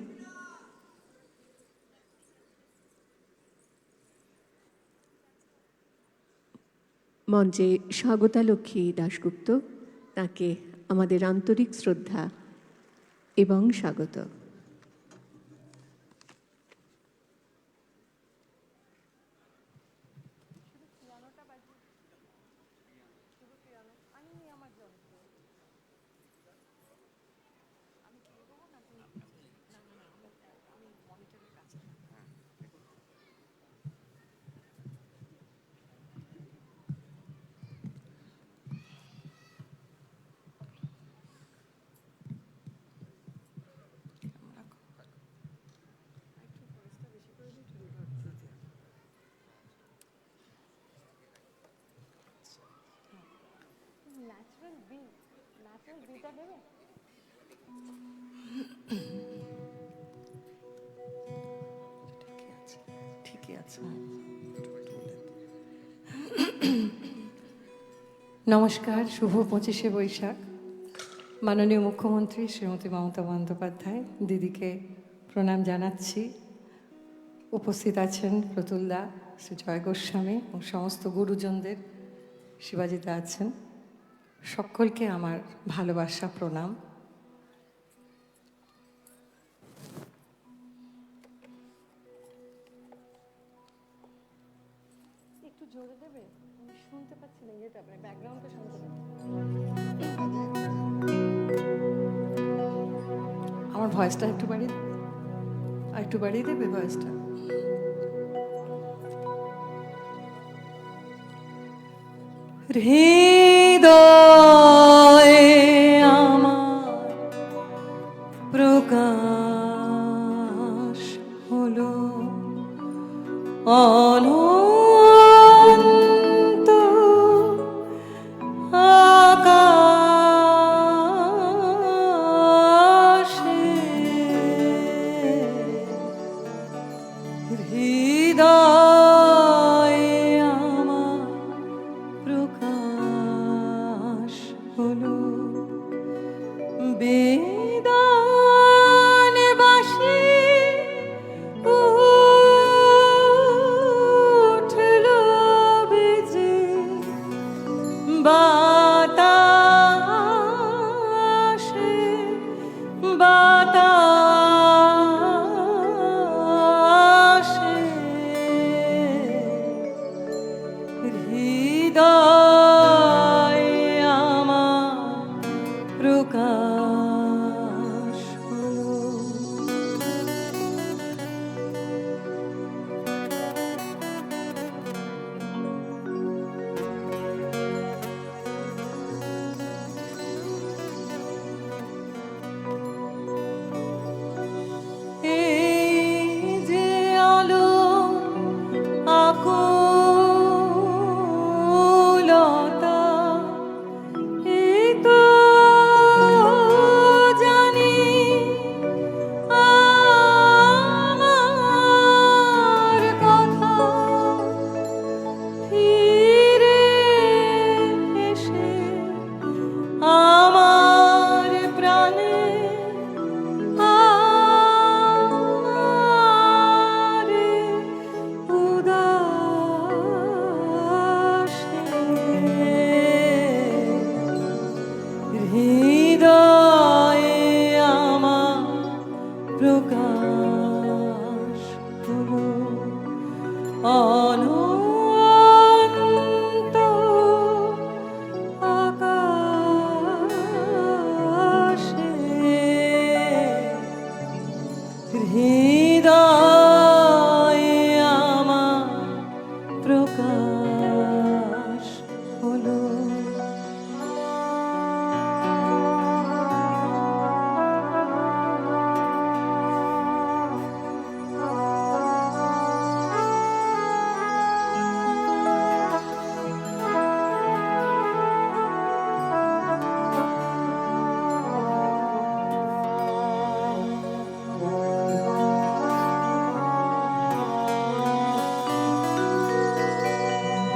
মঞ্চে স্বাগতালক্ষ্মী দাশগুপ্ত, তাকে আমাদের আন্তরিক শ্রদ্ধা এবং স্বাগত। ঠিকই আছে। নমস্কার, শুভ 25শে বৈশাখ। মাননীয় মুখ্যমন্ত্রী শ্রীমতী মমতা বন্দ্যোপাধ্যায় দিদিকে প্রণাম জানাচ্ছি। উপস্থিত আছেন প্রতুলদা, শ্রী জয় গোস্বামী এবং সমস্ত গুরুজনদের, শিবাজিদা আছেন, সকলকে আমার ভালোবাসা প্রণাম। একটু জোরে দেবে, আমি শুনতে পাচ্ছি না, ইয়েটা মানে ব্যাকগ্রাউন্ডটা শুনতে পাচ্ছি। আমার ভয়েসটা একটু বাড়িয়ে দেবে ভয়েসটা। হৃদয়ে আমার প্রকাশ হলো অনন্ত আকাশে, হৃদয়ে আমার প্রকাশ হলো বেদন বাসি উঠলো বেজে বাতাসে, বাতাসে হৃদয়ে আমার প্রকাশ হলো। এই যে আলো আকুলতা, এই তো জানি আমার কথা ফিরে এসে আমার প্রাণে আমারে উদাসে, হৃদয়ে আমার প্রকাশ হলো অনন্ত আকাশে, হৃদয়ে আমার প্রকাশ হলো।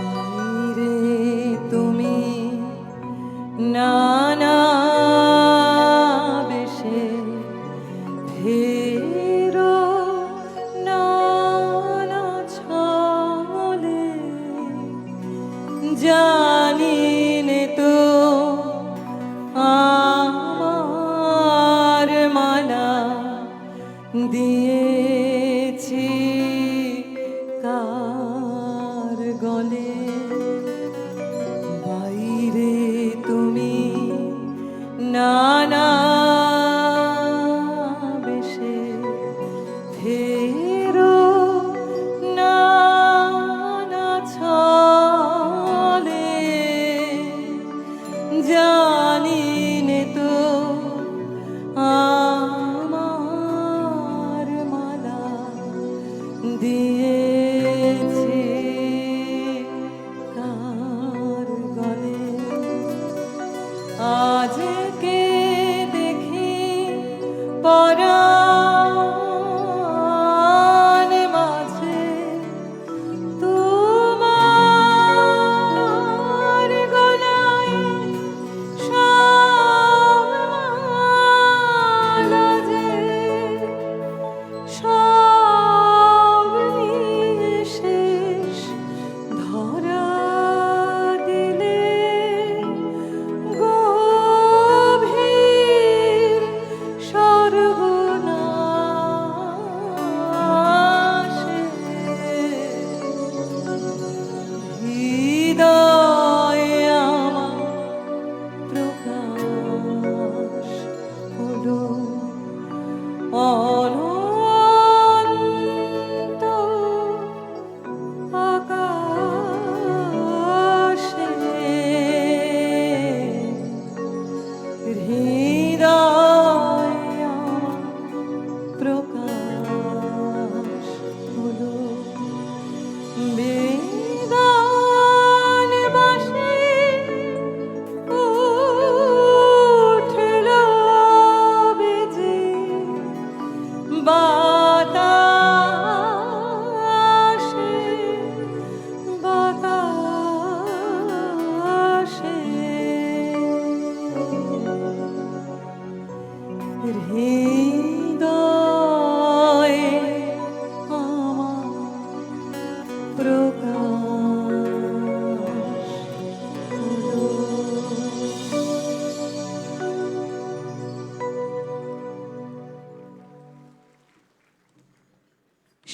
বাইরে তুমি নানা বেশে ফেরো নানা ছলে, জানি নে তো আমার মালা দিয়েছি কার গলে। বাইরে তুমি নানা বেশে ফেরো নানা ছলে, জানি নে তো আমার মালা দিয়েছি কার গলে।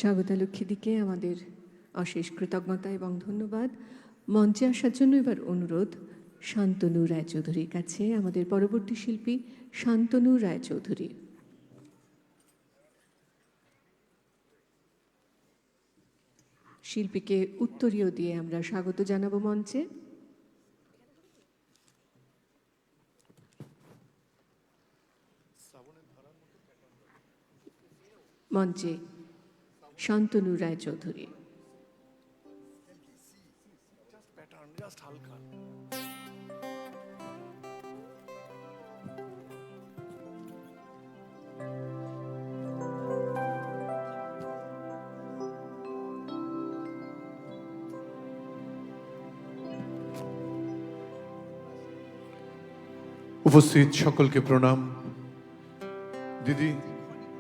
স্বাগতা লক্ষ্মীদিকে আমাদের অশেষ কৃতজ্ঞতা এবং ধন্যবাদ। মঞ্চে আসার জন্য এবার অনুরোধ শান্তনু রায়চৌধুরীর কাছে, আমাদের পরবর্তী শিল্পী শান্তনু রায়চৌধুরী। শিল্পীকে উত্তরীয় দিয়ে আমরা স্বাগত জানাবো মঞ্চে। মঞ্চে শান্তনু রায়চৌধুরী। উপস্থিত সকলকে প্রণাম। দিদি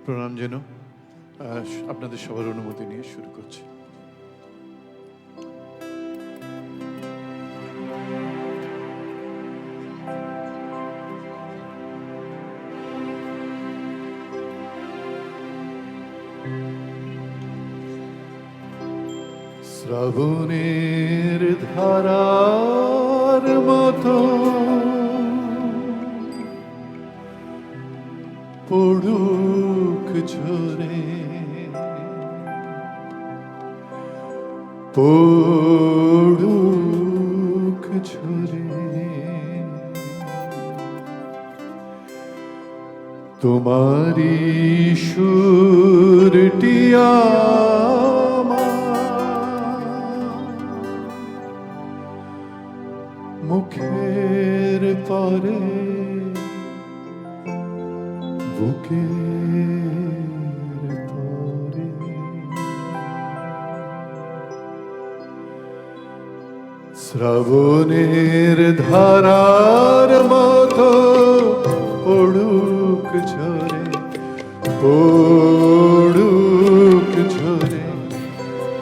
প্রণাম যেন আপনাদের সবার অনুমতি নিয়ে শুরু করছি। শ্রাবণের ধারার মতো পড়ুক ঝরে, পড়ুক ঝরে তোমারি সুরটি আমার মুখের পরে বুকের পরে শ্রাবণের ধারার মতো পড়ুক ঝরে, পড়ুক ঝরে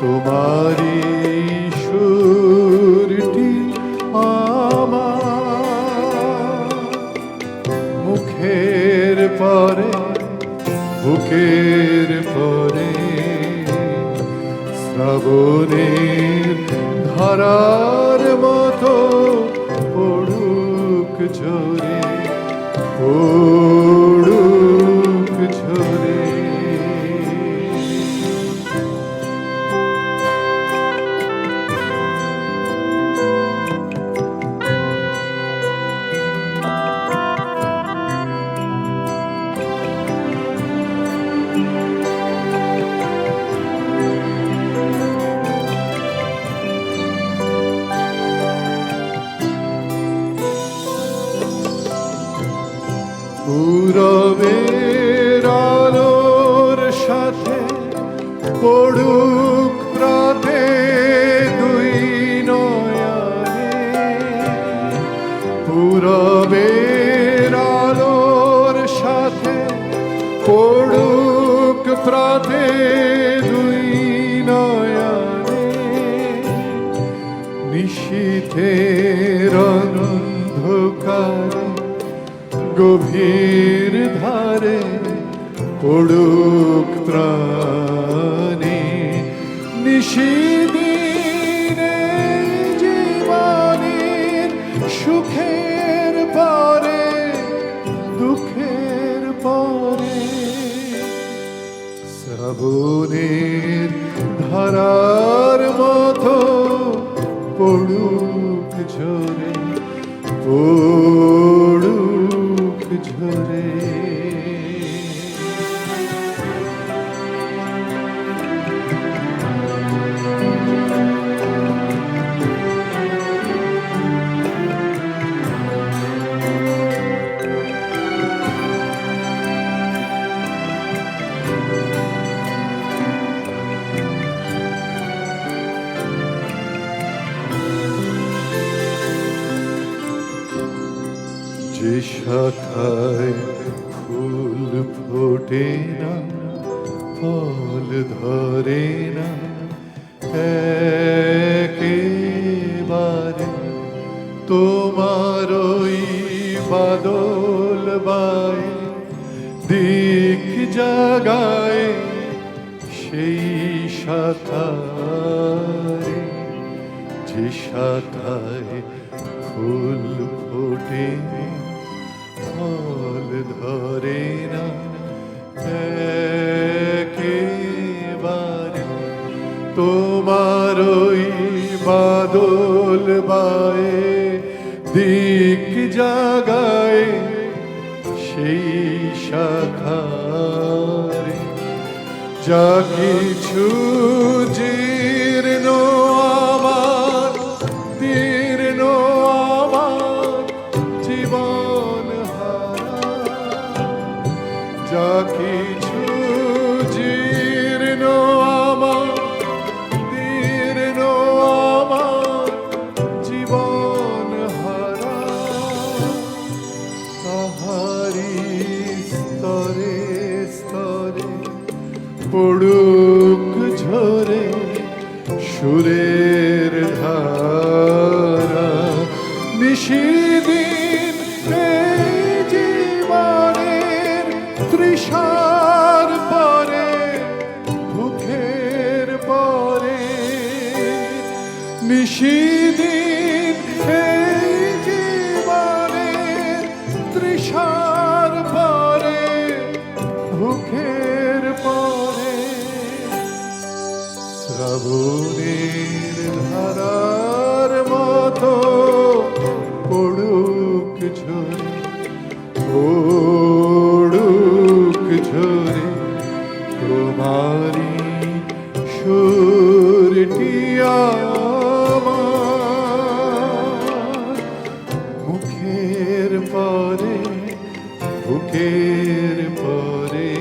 তোমারি সুরটি আমার মুখের পরে বুকের পরে শ্রাবণের ধারার মতো পড়ুক ঝরে, পড়ুক ঝরে পূরবের আলোর সাথে পড়ুক প্রাতে দুই নয়নে, পূরবের আলোর সাথে পড়ুক প্রাতে দুই নয়নে নিশীথের অন্ধকারে গভীর ধারে পড়ুক প্রাণে নিশিদিনে জীবনের সুখের পরে দুঃখের পরে শ্রাবণের ধারার মতো পড়ুক ঝরে, পড়ুক ঝরে যে শাখায় ফুল ফোটে না ফল ধরে না একেবারে তোমার ওই বাদল বায় দিক জাগায় সেই শাখায়, যে শাখায় ফুল ফোটে ফল ধরে না একেবারে, তোমার ওই বাদল বায়ে দিক জাগায় সেই শাখারে, যা কিছু জীর্ণ আমার দীর্ণ আমার জীবন হারা, যা কিছু জীর্ণ আমার দীর্ণ আমার জীবন হারা, তাহারি স্তরে স্তরে পড়ুক ঝরে সুরের ধারা, নিশিদিন এই জীবনের তৃষার পরে ভুখের পরে, নিশিদিন এই জীবনের তৃষার পরে ভুখের পরে, শ্রাবণের ধারার মতো পড়ুক ঝরে পড়ুক ঝরে তোমারি সুরটি আমার, মুখের পরে বুকের পরে,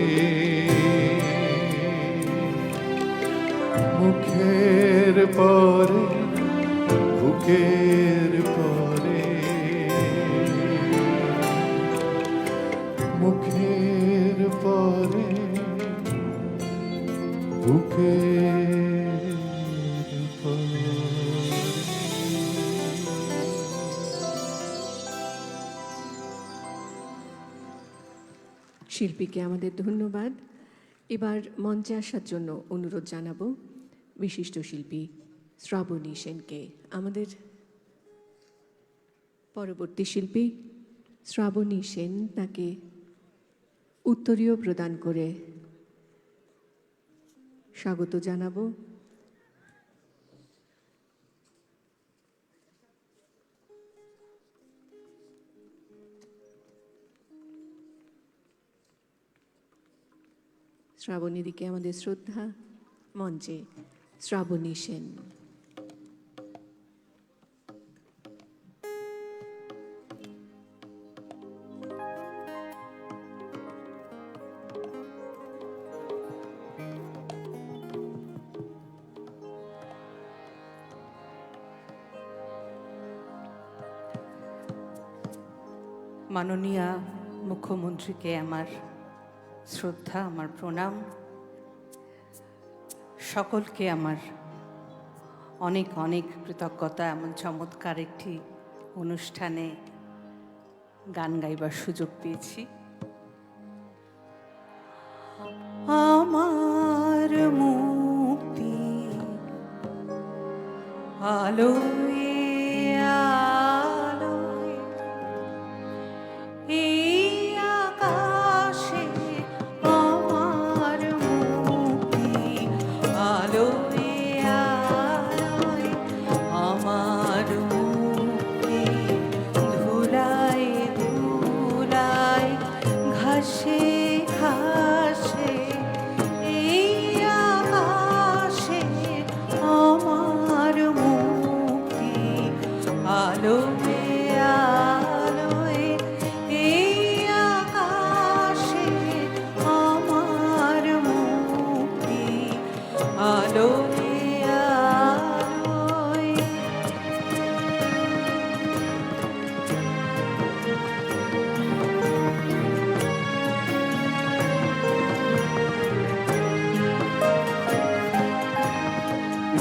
মুখের পরে বুকের পরে, মুখের পরে বুকের পরে। শিল্পীকে আমাদের ধন্যবাদ। এবার মঞ্চে আসার জন্য অনুরোধ জানাবো বিশিষ্ট শিল্পী শ্রাবণী সেনকে। আমাদের পরবর্তী শিল্পী শ্রাবণী সেন, তাকে উত্তরীয় প্রদান করে স্বাগত জানাবো। শ্রাবণী দিকে আমাদের শ্রদ্ধা। মঞ্চে শ্রাবণী সেন। মাননীয়া মুখ্যমন্ত্রীকে আমার শ্রদ্ধা, আমার প্রণাম। সকলকে আমার অনেক অনেক কৃতজ্ঞতা, এমন চমৎকার একটি অনুষ্ঠানে গান গাইবার সুযোগ পেয়েছি। আমার মুক্তি আলোয় আলোয় এই আকাশে, আমার মুক্তি আলোয় আলোয়, আমার মুক্তি ধুলায় ধুলায় ঘাসে ঘাসে এই আকাশে, আমার মুক্তি আলোয় আলোয় এই আকাশে, আমার মুক্তি আলোয় আলোয়।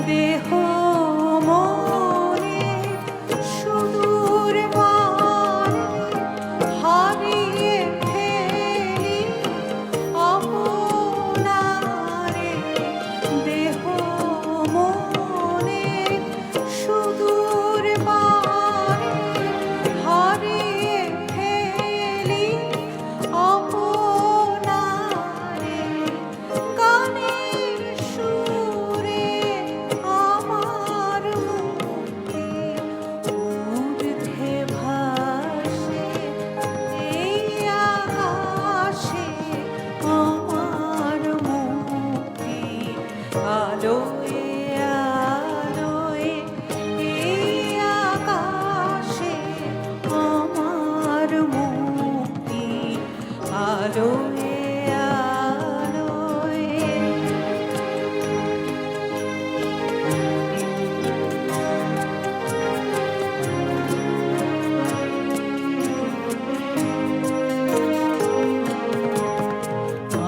দেহ মনে সুদূর বারে হারিয়ে ফেলি আপনারে, দেহ আলোয় আলোয় এই আকাশে আমার মুক্তি আলোয় আলোয়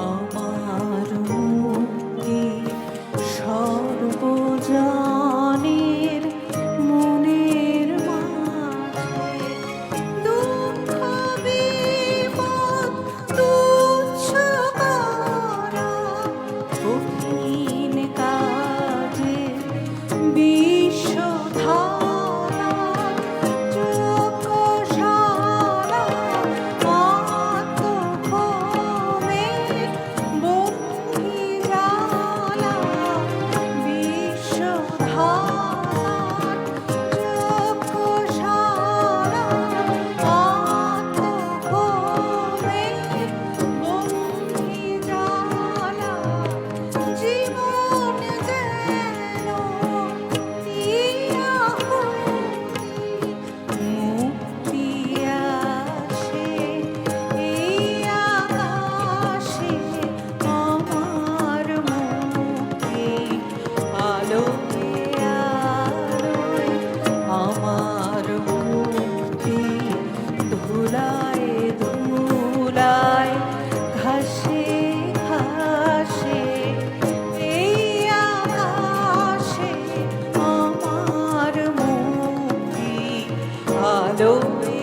আমার মুক্তি সর্বজনের মনের মাঝে দুঃখ বিপদ তুচ্ছ করা কঠিন কাজে বিশ্বধারা যোগশালা আত্মভূমে বন্দিশালা বিশ্বধারা যোগশালা আত্মভূমে বন্দিশালা জীবন যেন মুক্তি আসে এই আকাশে আমার মুক্তি আলোয় আলোয় আমার মুক্তি ধুলায় ধুলায় ঘাসে ঘাসে এই আকাশে আমার মুক্তি আলোয়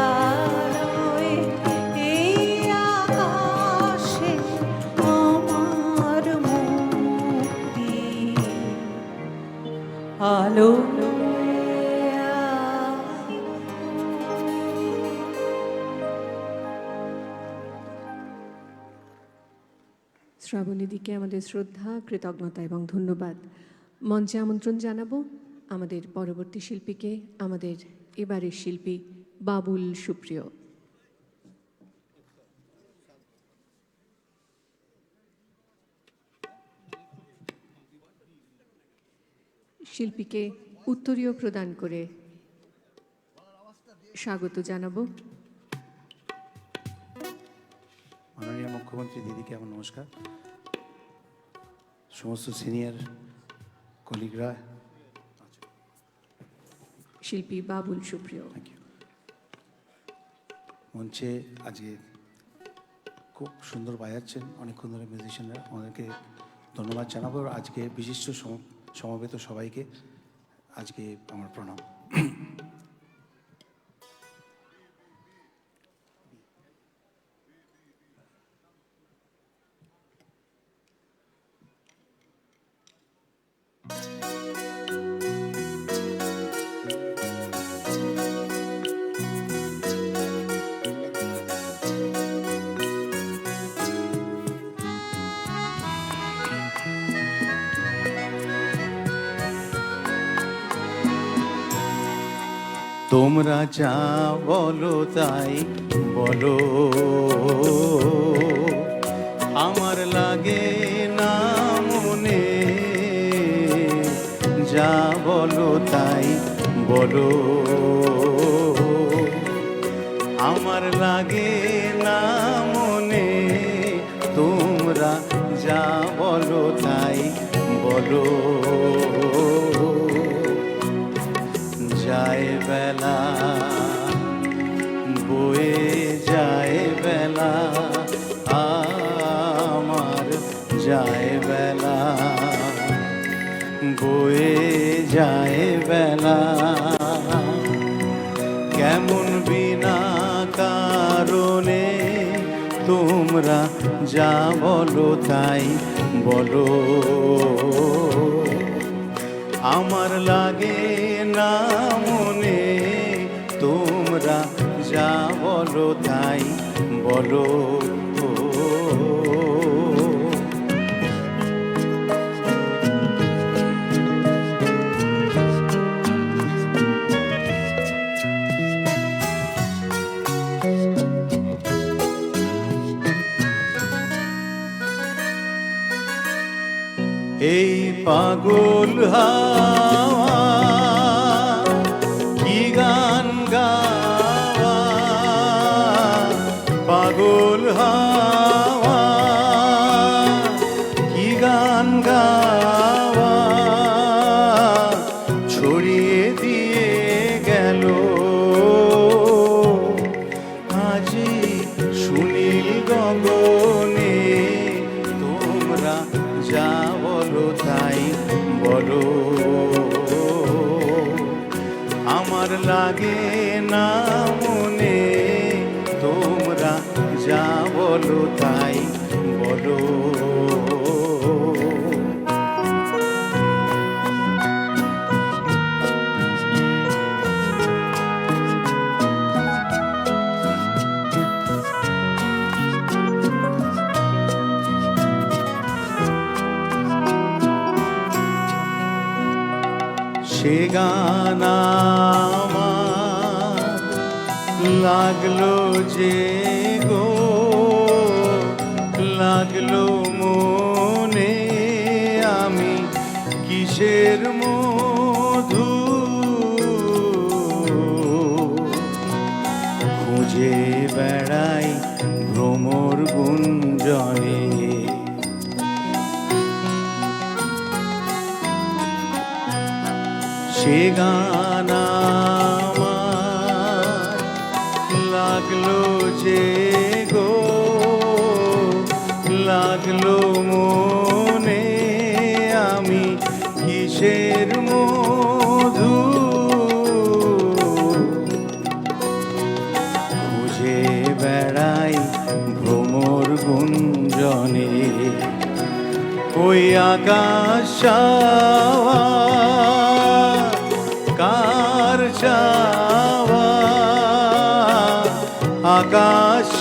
আলোয় এই আকাশে আমার মুক্তি আলোয় শ্রাবণীদিকে আমাদের শ্রদ্ধা, কৃতজ্ঞতা এবং ধন্যবাদ। মঞ্চে আমন্ত্রণ জানাবো আমাদের পরবর্তী শিল্পীকে, আমাদের এবারের শিল্পী বাবুল সুপ্রিয়। শিল্পীকে উত্তরীয় প্রদান করে স্বাগত জানাবো। মাননীয় মুখ্যমন্ত্রী দিদিকে আমার নমস্কার, সমস্ত সিনিয়র কলিগরা, শিল্পী বাবুল সুপ্রিয়। Thank you. মঞ্চে আজকে খুব সুন্দর বাজাচ্ছেন অনেকক্ষণ ধরে মিউজিশিয়ানরা, ওনাদেরকে ধন্যবাদ জানাবো। আজকে বিশিষ্ট সমবেত সবাইকে আজকে আমার প্রণাম। তোমরা যা বলো তাই বলো, আমার লাগে না মনে। যা বলো তাই বলো, আমার লাগে না মনে। তোমরা যা বলো তাই বলো। যায় বেলা বয়ে যায় বেলা, আমার যায় বেলা বয়ে যায় বেলা। কেমন বিনা কারণে তোমরা যা বলো তাই বলো, আমার লাগে না মনে। তোমরা যা বলো তাই বলো। এই পাগল হাওয়া কি গান গাওয়া, পাগল হাওয়া কি গান গাওয়া, ছড়িয়ে দিয়ে গেল আজি সুনীল গগনে। তোমরা যা বলো তাই বলো, আমার লাগে না মনে। তোমরা যা বলো তাই বলো। সে গান আমার লাগলো যে গো, লাগলো মনে। আমি কিসের মধু খুঁজে বেড়াই ভ্রমর গুঞ্জনে। সে গান আমার লাগলো যে গো, লাগলো মনে। আমি কিসের মধু খুঁজে বেড়াই ভ্রমর গুঞ্জনে। ওই আকাশ কার চাওয়া, আকাশ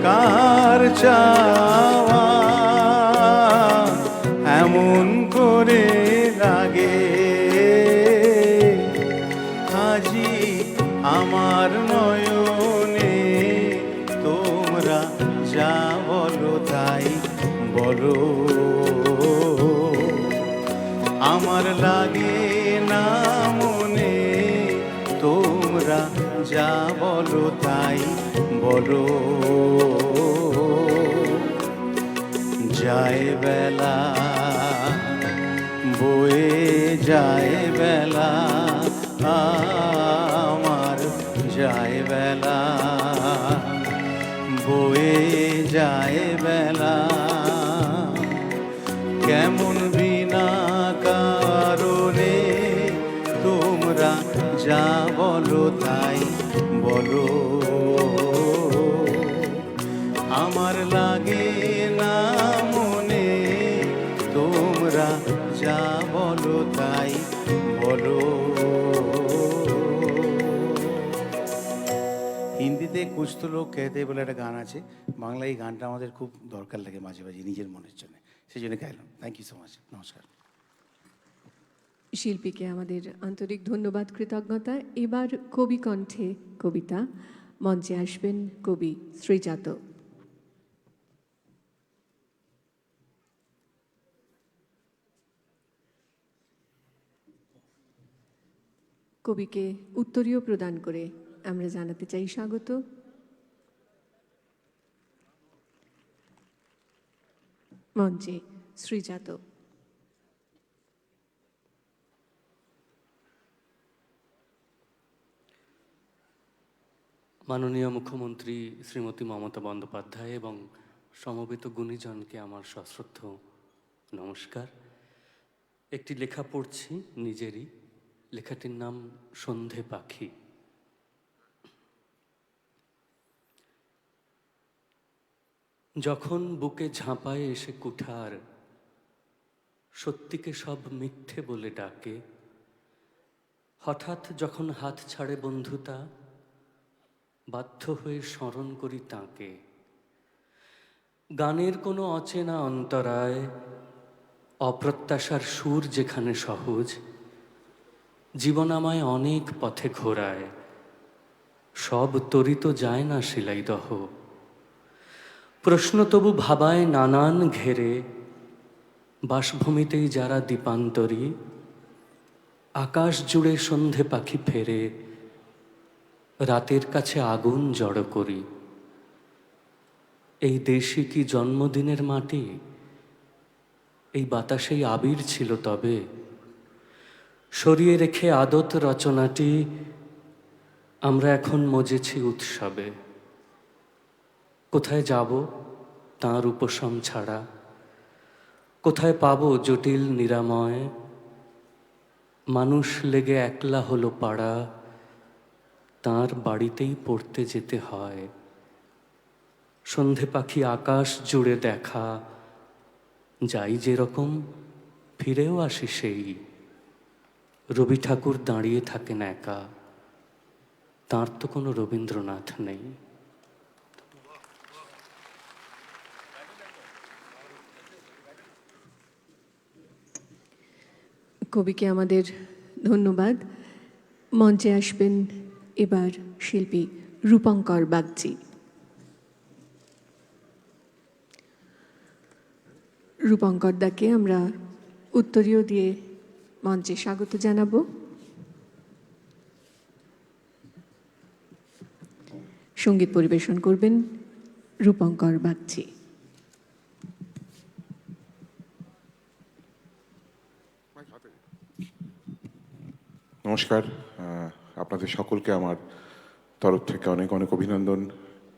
কার চাওয়া, এমন করে লাগে আজি আমার নয়নে। তোমরা যা বলো তাই বলো, আমার লাগে না মনে। তোমরা যা বলো তাই বলো। যায় বেলা বয়ে যায় বেলা, আমার যায় বেলা বয়ে যায় বেলা। কেমন বিনা কারণে তোমরা যা বলো তাই বলো, আমার লাগে না মনে। তোমরা যা বলো তাই বলো। হিন্দিতে কুছ তো লোক कहते বলে একটা গান আছে, বাংলায় এই গানটা আমাদের খুব দরকার লাগে মাঝে মাঝে নিজের মনের জন্য, সেই জন্য গাইলাম। থ্যাংক ইউ সো মাচ, নমস্কার। শিল্পীকে আমাদের আন্তরিক ধন্যবাদ, কৃতজ্ঞতা। এবার কবি কণ্ঠে কবিতা, মঞ্চে আসবেন কবি শ্রীজাত। কবিকে উত্তরীয় প্রদান করে আমরা জানাতে চাই স্বাগত। মঞ্চে শ্রীজাত। মাননীয় মুখ্যমন্ত্রী শ্রীমতী মমতা বন্দ্যোপাধ্যায় এবং সমবেত গুণীজনকে আমার সশ্রদ্ধ নমস্কার। একটি লেখা পড়ছি নিজেরই, লেখাটির নাম সন্ধে পাখি। যখন বুকে ঝাঁপায় এসে কুঠার, সত্যিকে সব মিথ্যে বলে ডাকে। হঠাৎ যখন হাত ছাড়ে বন্ধুতা, বাধ্য হয়ে স্মরণ করি তাঁকে। গানের কোনো অচেনা অন্তরায়, অপ্রত্যাশার সুর যেখানে সহজ, জীবন আমায় অনেক পথে ঘোরায়। সব তরিত যায় না শিলাইদহ, প্রশ্ন তবু ভাবায় নানান ঘেরে, বাসভূমিতেই যারা দীপান্তরী, আকাশ জুড়ে সন্ধে পাখি ফেরে, রাতের কাছে আগুন জড়ো করি। এই দেশই কি জন্মদিনের মাটি? এই বাতাসেই আবির ছিল তবে, সরিয়ে রেখে আদত রচনাটি আমরা এখন মজেছি উৎসবে। কোথায় যাব তাঁর উপশম ছাড়া? কোথায় পাবো জটিল নিরাময়? মানুষ লেগে একলা হলো পাড়া, তাঁর বাড়িতেই পড়তে যেতে হয়। সন্ধে পাখি আকাশ জুড়ে দেখা, যাই যেরকম ফিরেও আসি সেই। রবি ঠাকুর দাঁড়িয়ে থাকেন একা, তাঁর তো কোনো রবীন্দ্রনাথ নেই। কবিকে আমাদের ধন্যবাদ। মঞ্চে আসবেন এবার শিল্পী রূপঙ্কর বাগচি। রূপঙ্কর দাকে আমরা উত্তরীয় দিয়ে মঞ্চে স্বাগত জানাবো। সঙ্গীত পরিবেশন করবেন রূপঙ্কর বাগচি। নমস্কার, আপনাদের সকলকে আমার তরফ থেকে অনেক অনেক অভিনন্দন।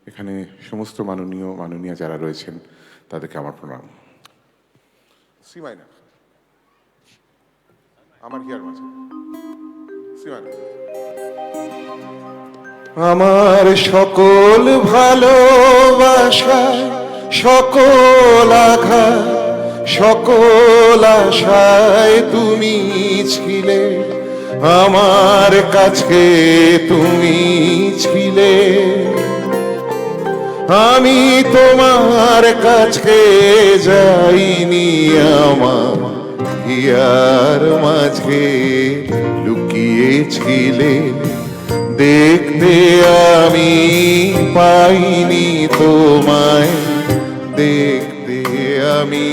এখানে সমস্ত মাননীয়া যারা রয়েছেন তাদেরকে আমার প্রণাম। সি মাইনার আমার হিয়ার মাঝে সি মাইনার। আমার সকল ভালোবাসা, সকল আঘাত, সকল আশায় তুমি ছিলে, আমার কাছে তুমি ছিলে। আমি তোমার কাছে যাইনি, আমার হিয়ার মাঝে লুকিয়েছিলে। দেখতে আমি পাইনি তোমায়, দেখতে আমি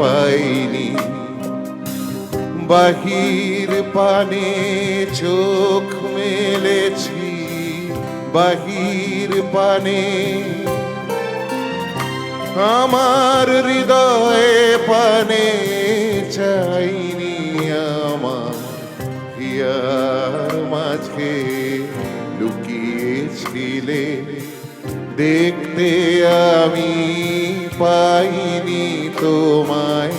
পাইনি। বাহির পানে চোখ মেলেছি, বাহির পানে আমার হৃদয়ে পানে চাইনি। আমার হিয়ার মাঝে লুকিয়েছিলে, দেখতে আমি পাইনি তোমায়,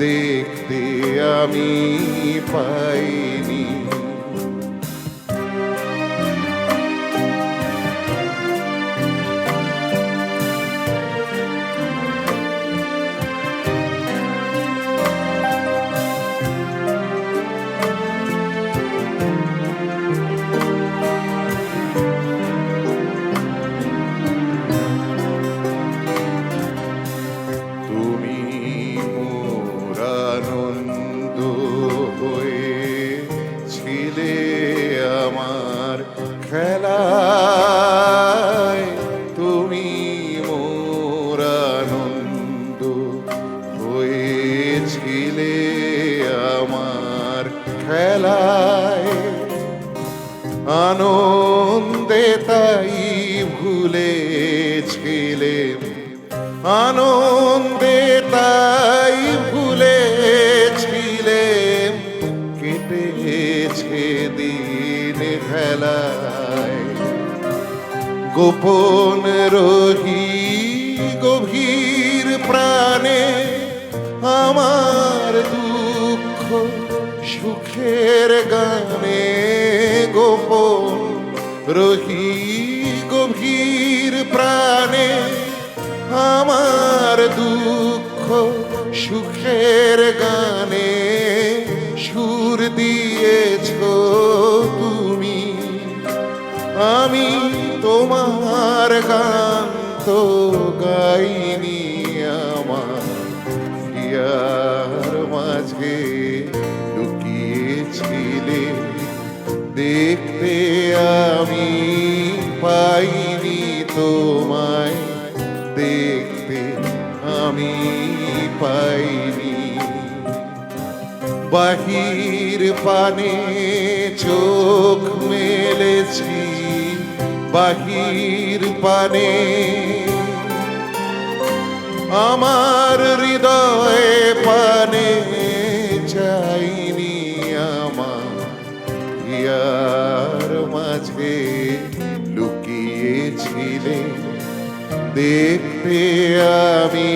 দেখতে আমি পাইনি। খেলায় তুমি মোর আনন্দ হয়েছিলে, আমার খেলায় আনন্দে তাই ভুলেছিলে, আনন্দে তাই ভুলেছিলে। কেটেছে দিন খেলায়, গোপন রহি গভীর প্রাণে আমার দুঃখ সুখের গানে। গোপন রহি গভীর প্রাণে আমার দুঃখ সুখের গানে। সুর দিয়েছ তুমি, আমি তোমার গান তো গাইনি। আমার হিয়ার মাঝে লুকিয়েছিলে, দেখতে আমি পাইনি তোমায়, আমি পাইনি। বাহির পানে চোখ মেলেছি, বাহির পানে আমার হৃদয়ে পানে চাইনি। আমার হিয়ার মাঝে লুকিয়েছিলে, দেখতে আমি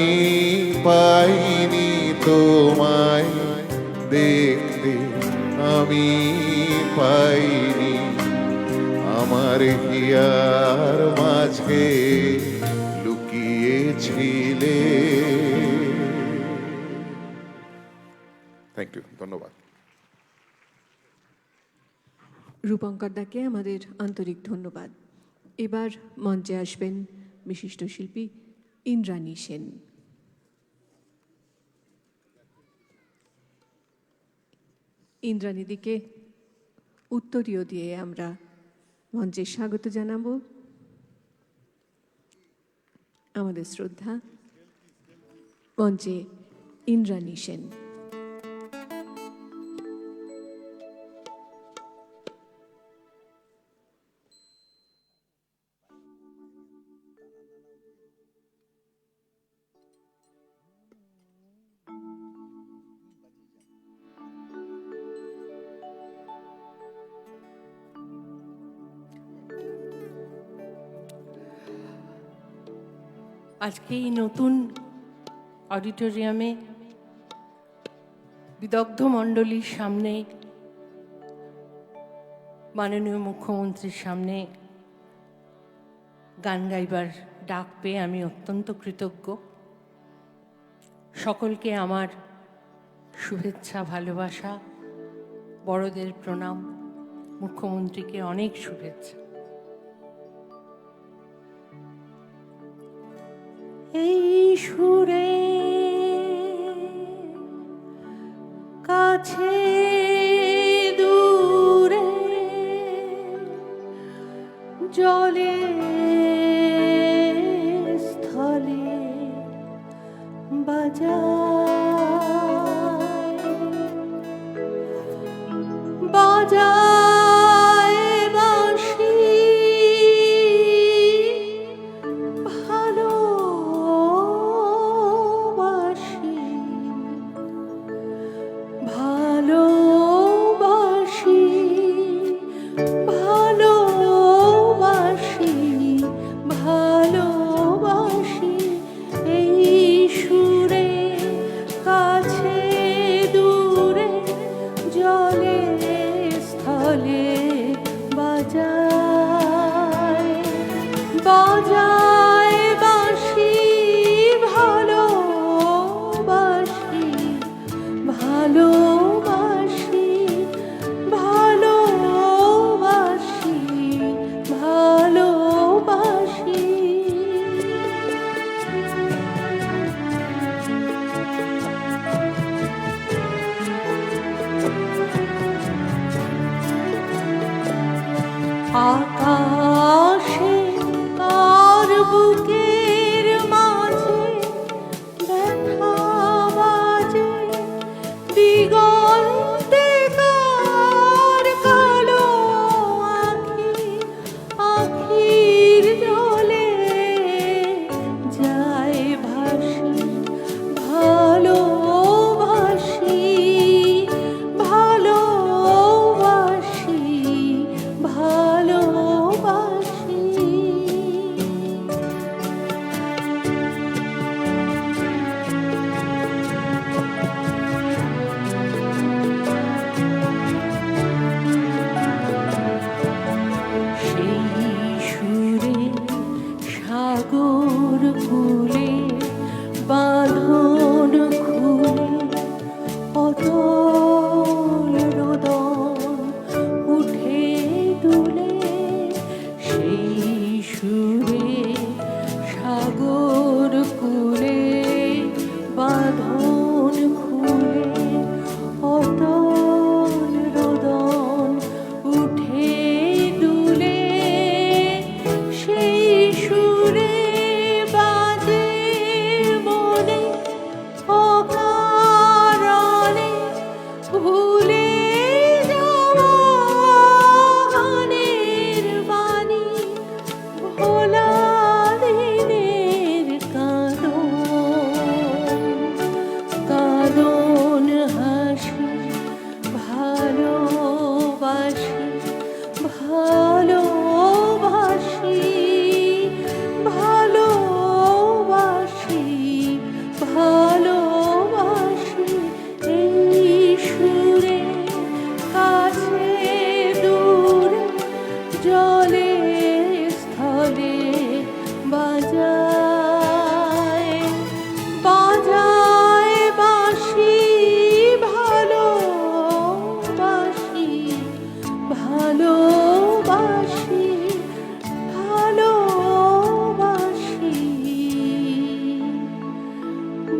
পাইনি তোমায়, দেখতে আমি পাইনি। আমার হিয়ার মাঝে লুকিয়েছিলে। থ্যাংক ইউ, ধন্যবাদ। রূপঙ্কর দাকে আমাদের আন্তরিক ধন্যবাদ। এবার মঞ্চে আসবেন বিশিষ্ট শিল্পী ইন্দ্রাণী সেন। ইন্দ্রাণীদিকে উত্তরীয় দিয়ে আমরা মঞ্চে স্বাগত জানাবো। আমাদের শ্রদ্ধা, মঞ্চে ইন্দ্রাণী সেন। আজকে এই নতুন অডিটোরিয়ামে বিদগ্ধ মণ্ডলীর সামনে, মাননীয় মুখ্যমন্ত্রীর সামনে গান গাইবার ডাক পেয়ে আমি অত্যন্ত কৃতজ্ঞ। সকলকে আমার শুভেচ্ছা, ভালোবাসা, বড়দের প্রণাম, মুখ্যমন্ত্রীকে অনেক শুভেচ্ছা। এই সুরে কাছে দূরে জলে স্থলে বাজায় বাঁশি, ভালোবাসি ভালোবাসি ভালোবাসি ভালোবাসি। এই সুরে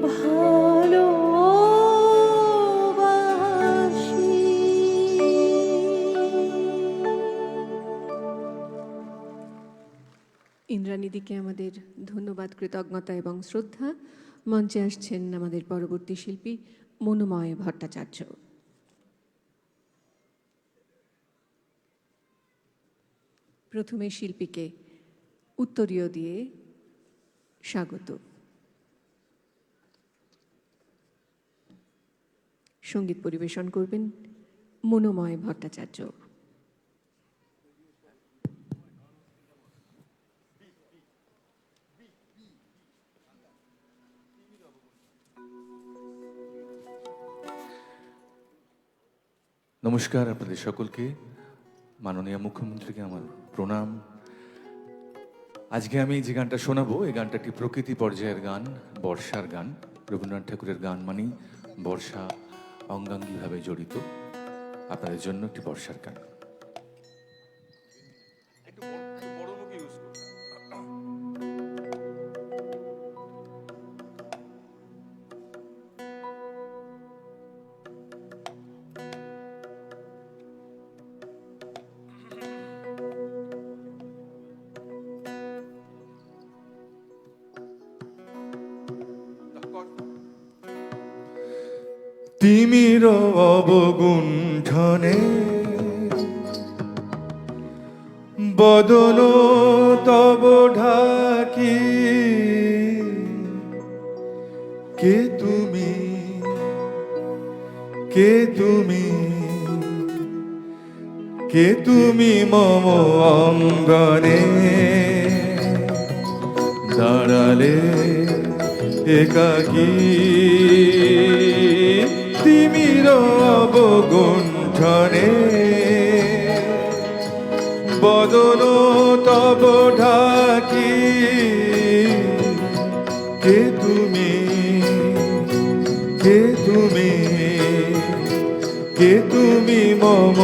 ভালোবাসি। ইন্দ্রাণীদিকে আমাদের ধন্যবাদ, কৃতজ্ঞতা এবং শ্রদ্ধা। মঞ্চে আসছেন আমাদের পরবর্তী শিল্পী মনোময় ভট্টাচার্য। প্রথমে শিল্পীকে উত্তরীয় দিয়ে স্বাগত। সঙ্গীত পরিবেশন করবেন মনোময় ভট্টাচার্য। নমস্কার আপনাদের সকলকে, মাননীয় মুখ্যমন্ত্রীকে আমার প্রণাম। আজকে আমি যে গানটা শোনাবো, এই গানটা একটি প্রকৃতি পর্যায়ের গান, বর্ষার গান। রবীন্দ্রনাথ ঠাকুরের গান মানেই বর্ষা অঙ্গাঙ্গিভাবে জড়িত। আপনাদের জন্য একটি বর্ষার গান। তিমির অবগুণ্ঠনে বদন তব ঢাকি, কে তুমি, কে তুমি, কে তুমি মম অঙ্গনে দাঁড়ালে একাকী। তিমির অবগুণ্ঠনে বদন তব ঢাকি, কে তুমি, কে তুমি, কে তুমি মম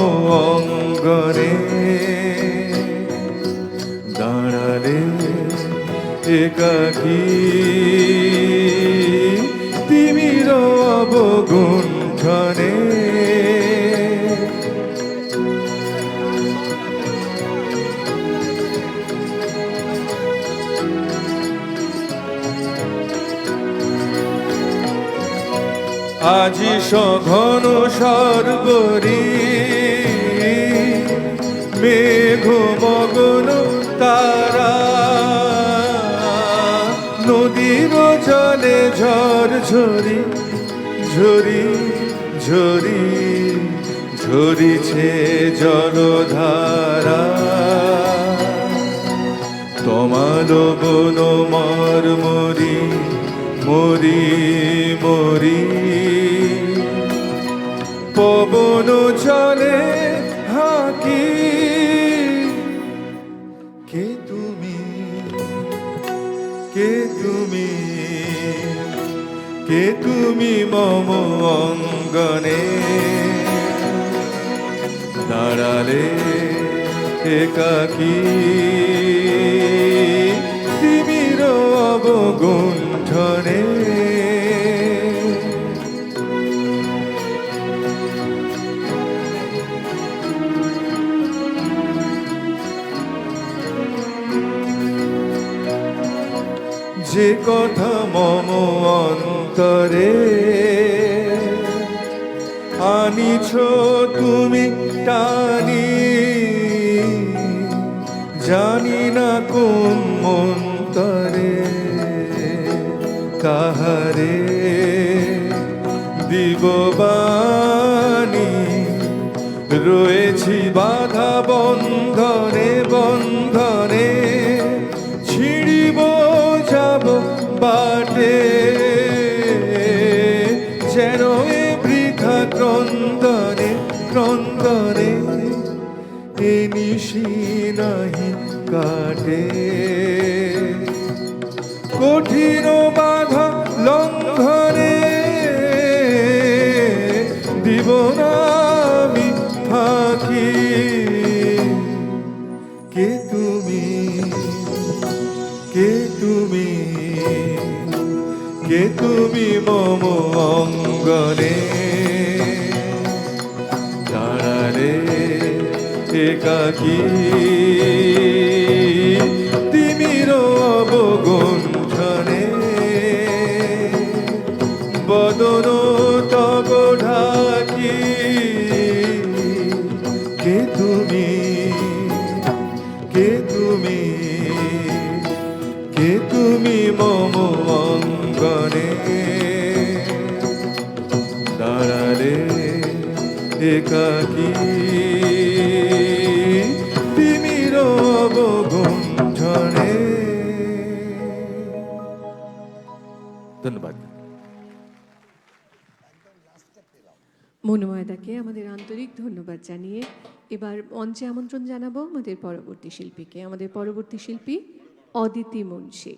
অঙ্গনে দাঁড়ালে একাকী। তিমির অবগুণ্ঠনে আজি সঘন সর্বরি মেঘ মগন তারা, নদীর জলে ঝড় ঝরি ঝরি ঝরি ঝরিছে জলধারা। তোমার বন মর মরি মরি মরি, পবন চলে হাকি, কে তুমি, কে তুমি, কে তুমি মম অঙ্গনে দাঁড়ালে একাকী। তিমির অবগুণ্ঠনে যে কথা মম অন্তরে আনিছ তুমি টানি, জানি না কোন মন্তরে কাহারে দিববাণী। রয়েছি বাধা বন্ধনে বন্ধনে, ছিড়িব যাব বাটে, যেন এ বৃথা ক্রন্দনে ক্রন্দনে এ নিশি নাহি কাটে। কঠিন বাধা লঙ্ঘনে দিব না আমি ফাঁকি, কে তুমি, কে তুমি, কে তুমি তুমি মম অঙ্গনে দাঁড়ালে একাকী তিমির অবগুণ্ঠনে বদন তব ঢাকি কে তুমি কে তুমি কে তুমি মম অঙ্গনে দাঁড়ালে একাকী তিমির অবগুণ্ঠনে। ধন্যবাদ। মনোময়দাকে আমাদের আন্তরিক ধন্যবাদ জানিয়ে এবার মঞ্চে আমন্ত্রণ জানাবো আমাদের পরবর্তী শিল্পীকে। আমাদের পরবর্তী শিল্পী অদিতি মুন্সী।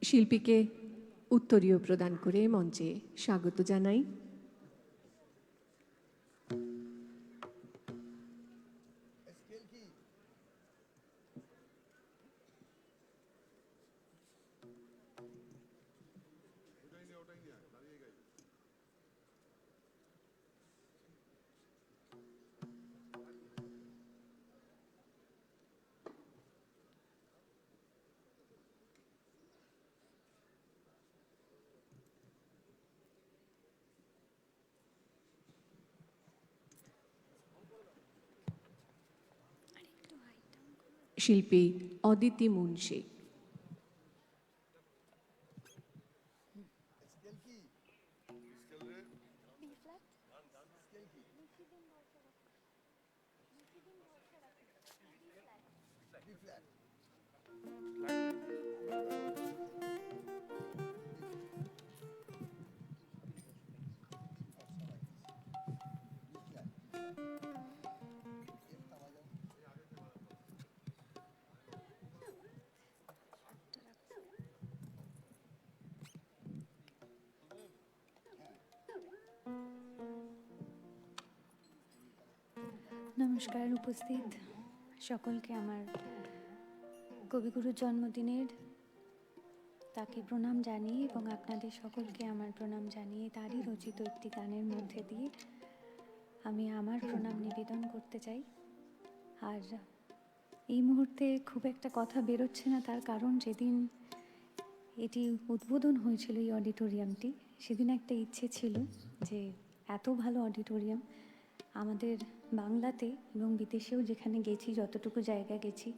শিল্পীকে উত্তরীয় প্রদান করে মঞ্চে স্বাগত জানাই। শিল্পী অদিতি মুন্সী। নমস্কার উপস্থিত সকলকে আমার কবিগুরুর জন্মদিনের তাকে প্রণাম জানিয়ে এবং আপনাদের সকলকে আমার প্রণাম জানিয়ে তারই রচিত একটি গানের মধ্যে দিয়ে আমি আমার প্রণাম নিবেদন করতে চাই। আর এই মুহূর্তে খুব একটা কথা বেরোচ্ছে না, তার কারণ যেদিন এটি উদ্বোধন হয়েছিল এই অডিটোরিয়ামটি, সেদিন একটা ইচ্ছে ছিল যে এত ভালো অডিটোরিয়াম আমাদের বাংলাতে এবং বিদেশেও যেখানে গেছি, যতটুকু জায়গা গেছি,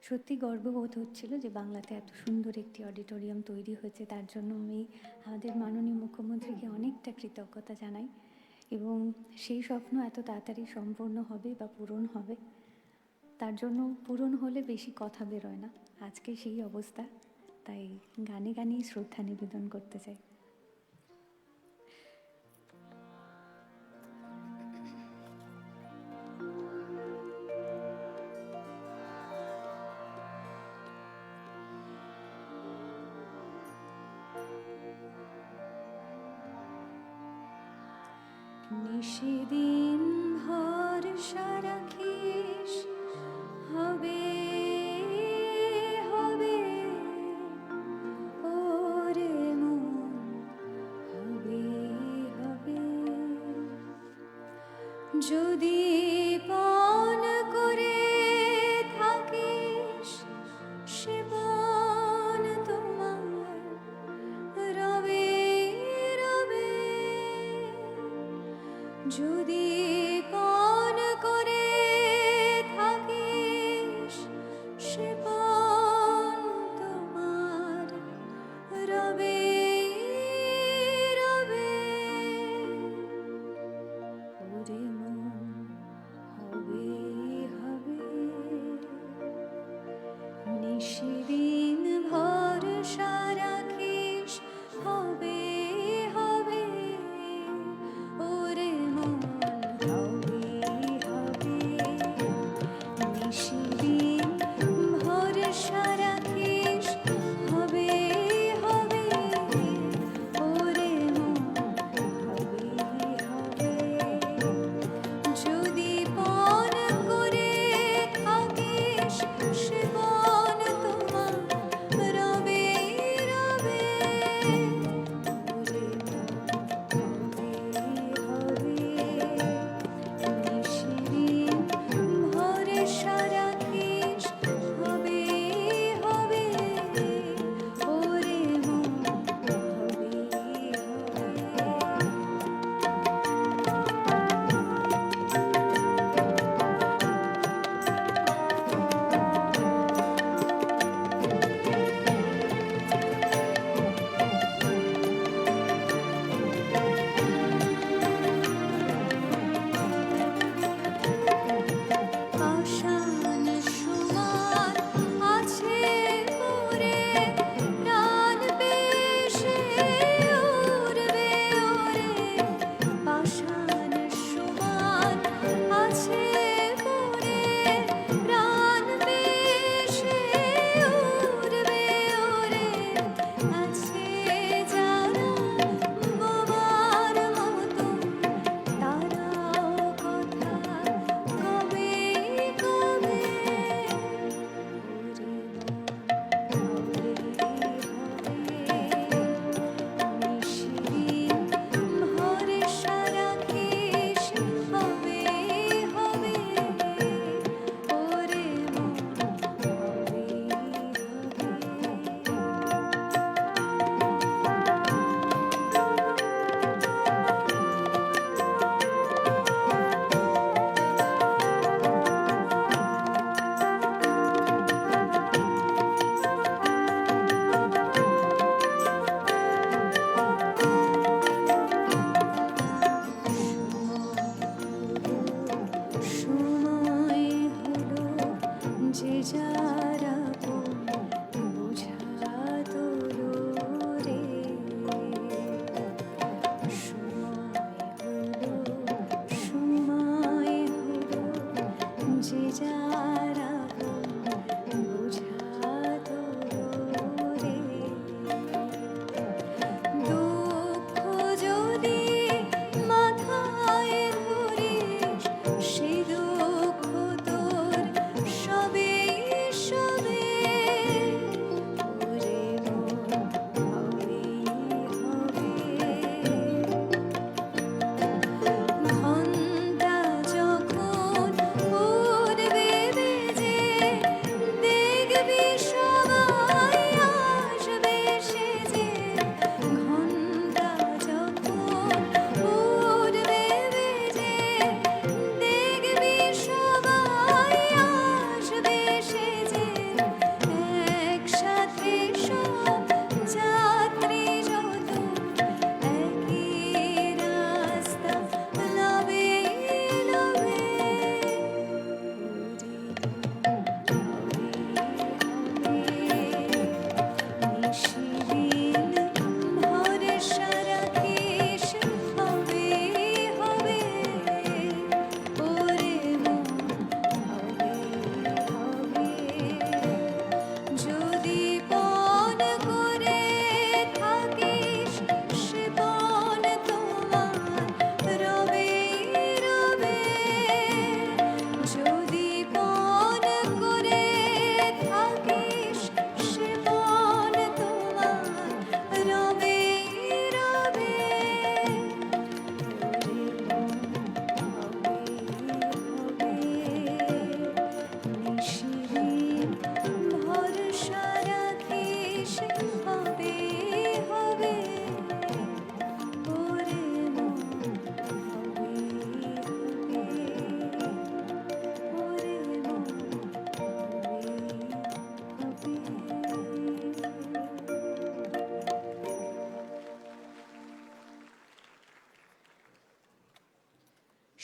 সত্যি গর্ববোধ হচ্ছিল যে বাংলাতে এত সুন্দর একটি অডিটোরিয়াম তৈরি হয়েছে। তার জন্য আমি আমাদের মাননীয় মুখ্যমন্ত্রীকে অনেকটা কৃতজ্ঞতা জানাই এবং সেই স্বপ্ন এত তাড়াতাড়ি সম্পূর্ণ হবে বা পূরণ হবে, তার জন্য পূরণ হলে বেশি কথা বেরোয় না। আজকে সেই অবস্থা, তাই গানে গানেই শ্রদ্ধা নিবেদন করতে চাই। নিশিদিন ভরসা রাখিস হবে হবে ওরে মন হবে হবে, যদি পণ করে থাকিস সে পণ তোমার রবে রবে, যদি পণ করে থাকিস সে পণ তোমার রবে রবে, ওরে মন হবে হবে, নিশিদিন ভরসা রাখিস হবে হবে, ওরে মন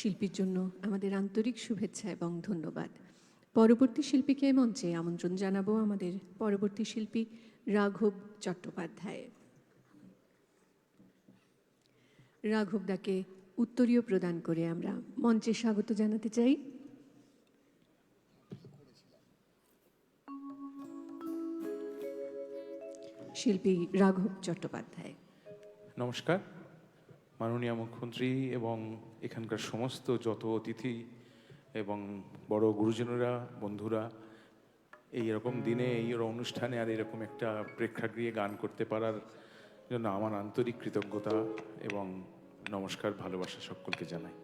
শিল্পীর জন্য আমাদের আন্তরিক শুভেচ্ছা এবং ধন্যবাদ। পরবর্তী শিল্পীকে মঞ্চে আমন্ত্রণ জানাবো আমাদের পরবর্তী শিল্পী রাঘব চট্টোপাধ্যায়। রাঘব দাকে উত্তরীয় প্রদান করে আমরা মঞ্চে স্বাগত জানাতে চাই। শিল্পী রাঘব চট্টোপাধ্যায়। নমস্কার, মাননীয় মুখ্যমন্ত্রী এবং এখানকার সমস্ত যত অতিথি এবং বড় গুরুজনেরা, বন্ধুরা, এই রকম দিনে এই অনুষ্ঠানে আর এরকম একটা প্রেক্ষাগৃহে গান করতে পারার জন্য আমার আন্তরিক কৃতজ্ঞতা এবং নমস্কার, ভালোবাসা সকলকে জানাই।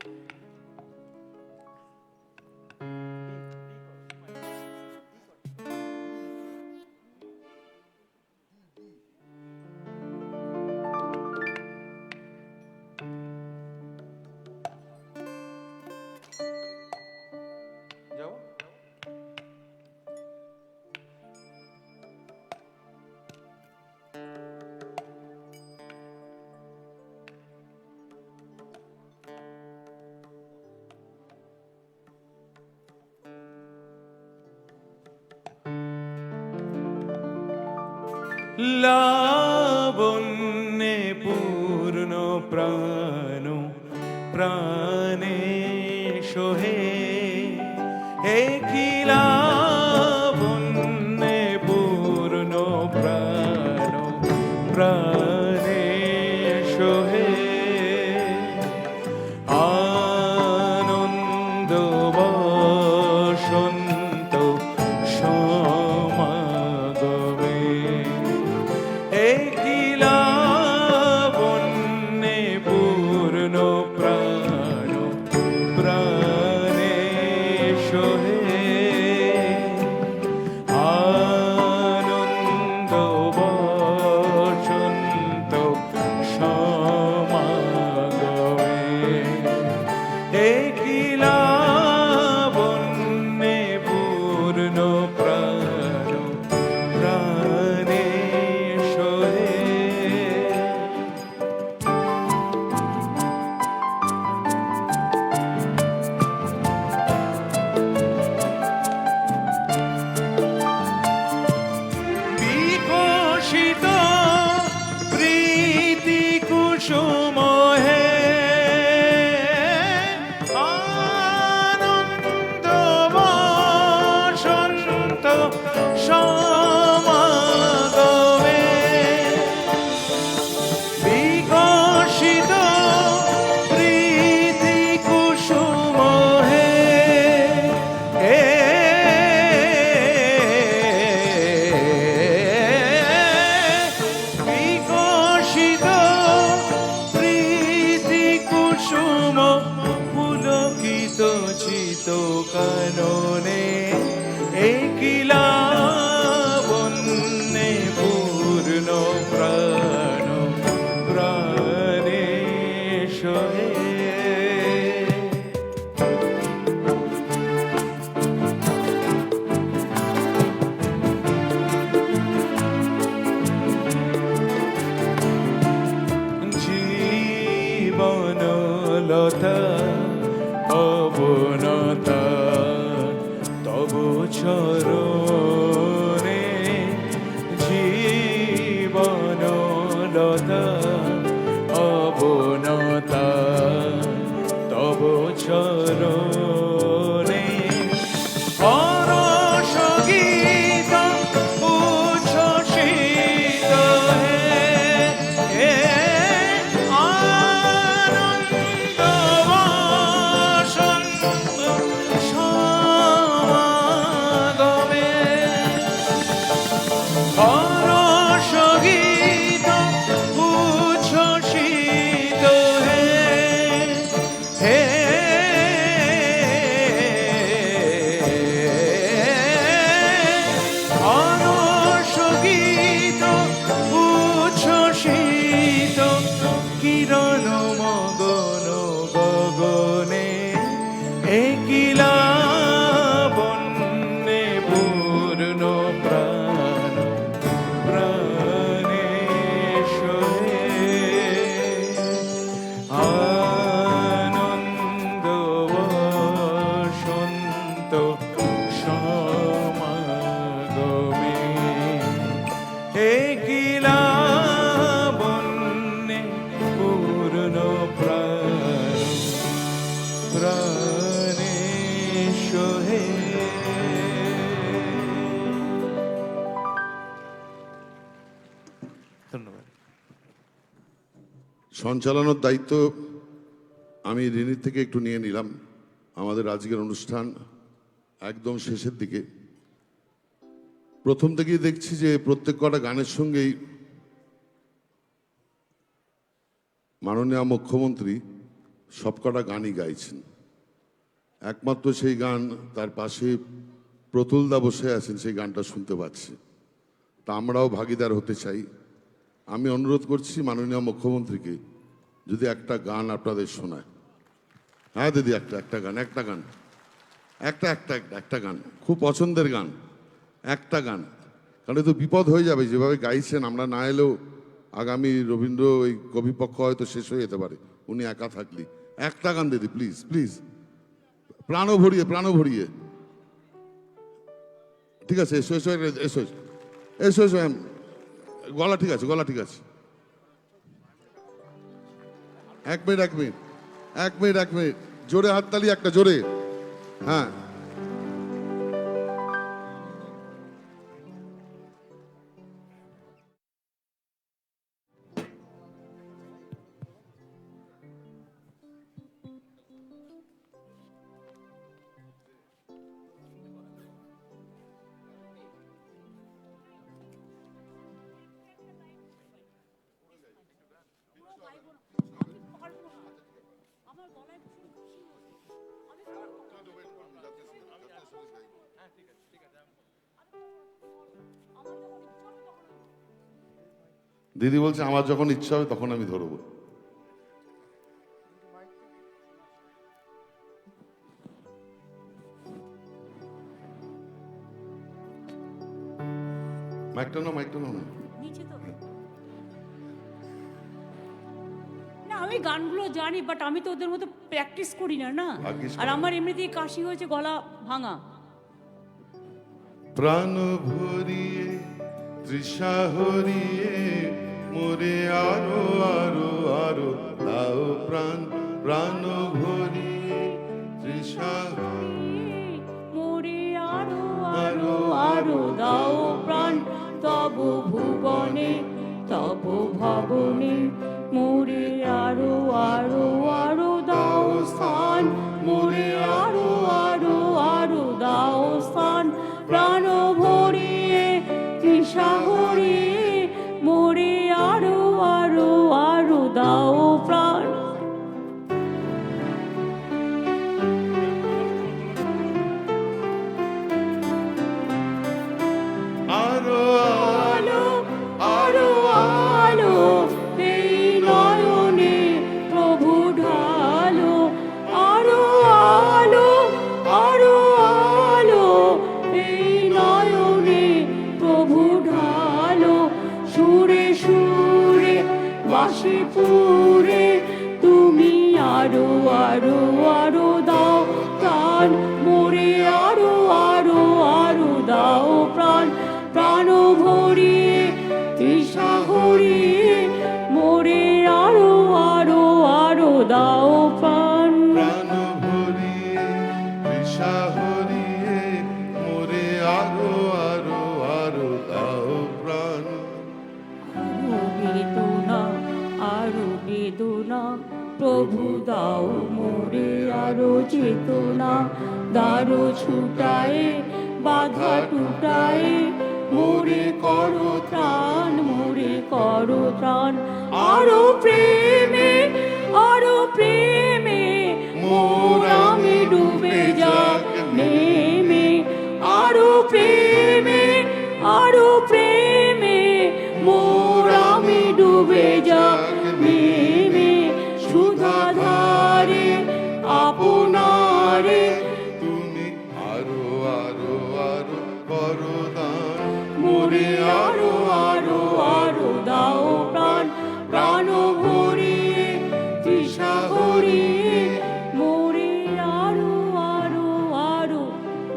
লাবণ্যে পূর্ণ প্রাণ প্রাণে সোহে, হে কি লাবণ্যে পূর্ণ প্রাণ প্রাণে সোহে, আনন্দ বসন্ত সমাগমে, হে কি লাবণ্যে পূর্ণ প্রাণ প্রাণে সোহে, আনন্দ বসন্ত সমাগমে, হে কি লাবণ্যে পূর্ণ প্রাণ প্রাণে সোহে। বিকশিত প্রীতি কুসুম হে, আনন্দ বসন্ত সমাগমে, বিকশিত প্রীতি কুসুম হে, বিকশিত প্রীতি কুসুম পুলকিত চিত কাননে, কি লাবণ্যে পূর্ণ প্রাণ প্রাণে সোহে। জীবনলতা অবনতা তব চরণে, জীবনলতা অবনতা তব চরণে, হরষ গীত উচ্ছ্বসিত হে, আনন্দ বসন্ত সমাগমে, হরষ গীত সঞ্চালনার দায়িত্ব আমি রিনির থেকে একটু নিয়ে নিলাম। আমাদের আজকের অনুষ্ঠান একদম শেষের দিকে। প্রথম থেকেই দেখছি যে প্রত্যেক কটা গানের সঙ্গেই মাননীয় মুখ্যমন্ত্রী সবকটা গানই গাইছেন। একমাত্র সেই গান তার পাশে প্রতুলদা বসে আছেন, সেই গানটা শুনতে পাচ্ছি। তা আমরাও ভাগিদার হতে চাই। আমি অনুরোধ করছি মাননীয় মুখ্যমন্ত্রীকে যদি একটা গান আপনাদের শোনায়। হ্যাঁ দিদি, একটা গান একটা গান, খুব পছন্দের গান, একটা গান। কারণ তো বিপদ হয়ে যাবে, যেভাবে গাইছেন আমরা না এলেও আগামী রবীন্দ্র ওই কবিপক্ষ হয়তো শেষ হয়ে যেতে পারে উনি একা থাকলে। একটা গান দিদি, প্লিজ প্লিজ, প্রাণ ভরিয়ে। ঠিক আছে, এসো গলা ঠিক আছে। এক মিনিট, জোরে হাততালি একটা, জোরে। হ্যাঁ, দিদি বলছে আমার যখন ইচ্ছা হবে তখন আমি ধরবো। মাইকটা নাও না। না, আমি গানগুলো জানি, বাট আমি তো ওদের মতো প্র্যাকটিস করি না। আর আমার এমনিতেই কাশি হয়েছে, গলা ভাঙা। প্রাণ ভরিয়ে তৃষা হরিয়ে মোরে আরো দাও প্রাণ ভরিয়ে তৃষা মোরে আরো দাও প্রাণ, তব ভুবনে তব ভবনে মোরে আরো দাও স্থান, মোরে আরো দাও স্থান। প্রাণ ভরিয়ে তৃষা হরিয়ে মোরে আরো দাও প্রাণ। আরো আলো এই নয়নে প্রভু ঢালো, আরো আলো এই নয়নে প্রভু ঢালো। সুরে বাঁশি পুরে তুমি আরো দাও প্রাণ, মোরে আরো দাও প্রাণ। প্রাণ ভরিয়ে তৃষা হরিয়ে মোরে আরো দাও প্রাণ। প্রাণ ভরিয়ে তৃষা হরিয়ে মোরে আরো দাও প্রাণ। আরো বেদনা প্রভু দাও মোরে আরো চেতনা। দারো ছুটায়ে বাধা টুটায়ে মোরে করো ত্রাণ, আরো প্রেমে মোর আমি ডুবে যাক নেমে। আরো প্রেমে মোর আমি ডুবে যাক নেমে। সুধাধারে আপনারে তুমি আরো করো দান, মোরে আরো দাও প্রাণ ভরিয়ে তৃষা হরিয়ে মোরে আরো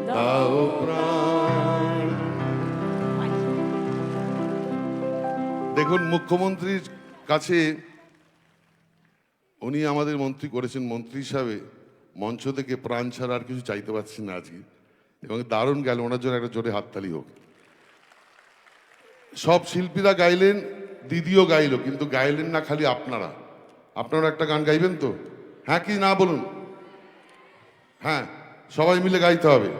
দাও প্রাণ। দেখুন, মুখ্যমন্ত্রীর কাছে উনি আমাদের মন্ত্রী করেছেন, মন্ত্রী হিসাবে মঞ্চ থেকে প্রাণ ছাড়া আর কিছু চাইতে পারছি না আজকে। এবং দারুণ গেল, ওনার জন্য একটা জোরে হাততালি হোক। সব শিল্পীরা গাইলেন, দিদিও গাইলো, কিন্তু গাইলেন না খালি আপনারা, আপনারা একটা গান গাইবেন তো? হ্যাঁ কি না বলুন? হ্যাঁ, সবাই মিলে গাইতে হবে।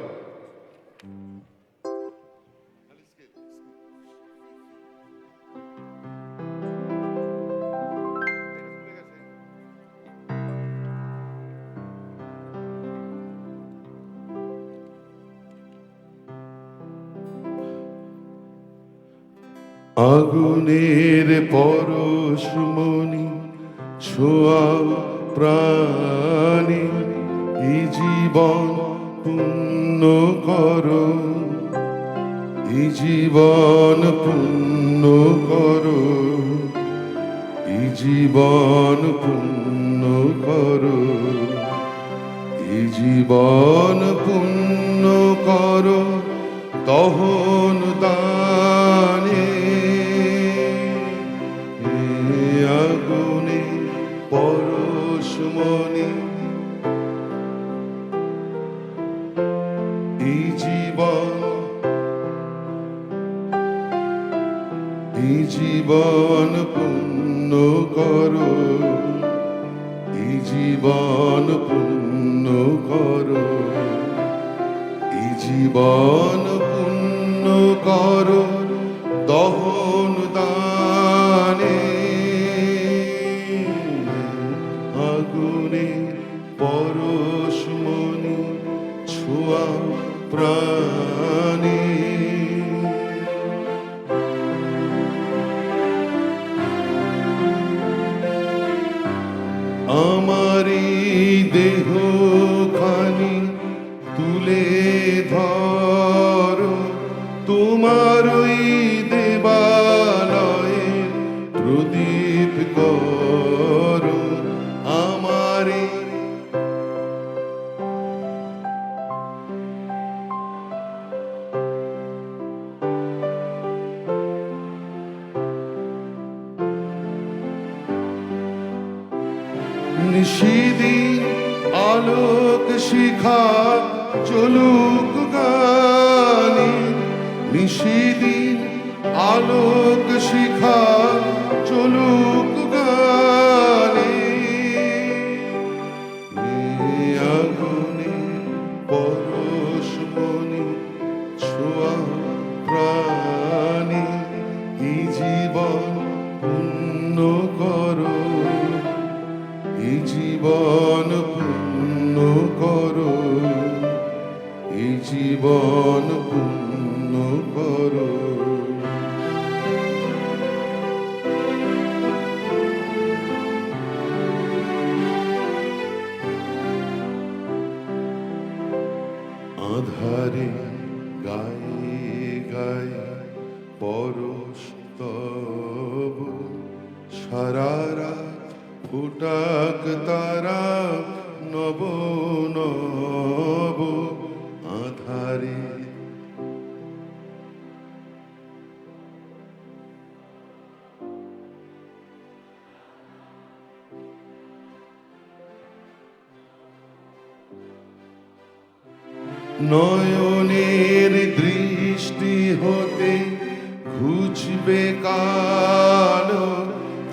আগুনের পরশমণি ছোঁয়াও প্রাণে, এই জীবন পূর্ণ করো, এই জীবন পূর্ণ করো, এই জীবন পূর্ণ করো, এই জীবন পূর্ণ করো তহন দানে। আগুনে পরশমণি এই জীবন, এই জীবন পূর্ণ করো, এই জীবন পূর্ণ করো, এই জীবন পূর্ণ করো দহন দানে। আগুনে পরশমণি ছোঁয়া প্রাণে। আমারি দেহ খানি তুলে ধরো, তোমার ওই দেবালয়ে প্রদীপ করো। আমারি নিশিদিন আলোক শিখা চলুক গানে, নিশিদিন আলোক শিখা চলুক গানে। আগুনে পরশমণি ছোঁয়া প্রাণে, এই জীবন পূর্ণ করো, এই জীবন পূর্ণ করো, এই জীবন পূর্ণ করো। আধারে গায়ে গায়ে পরশ তব, সারা রাত ফুটাক তারা নব নব। আধারে নয়নের দৃষ্টি হতে ঘুচবে কালো,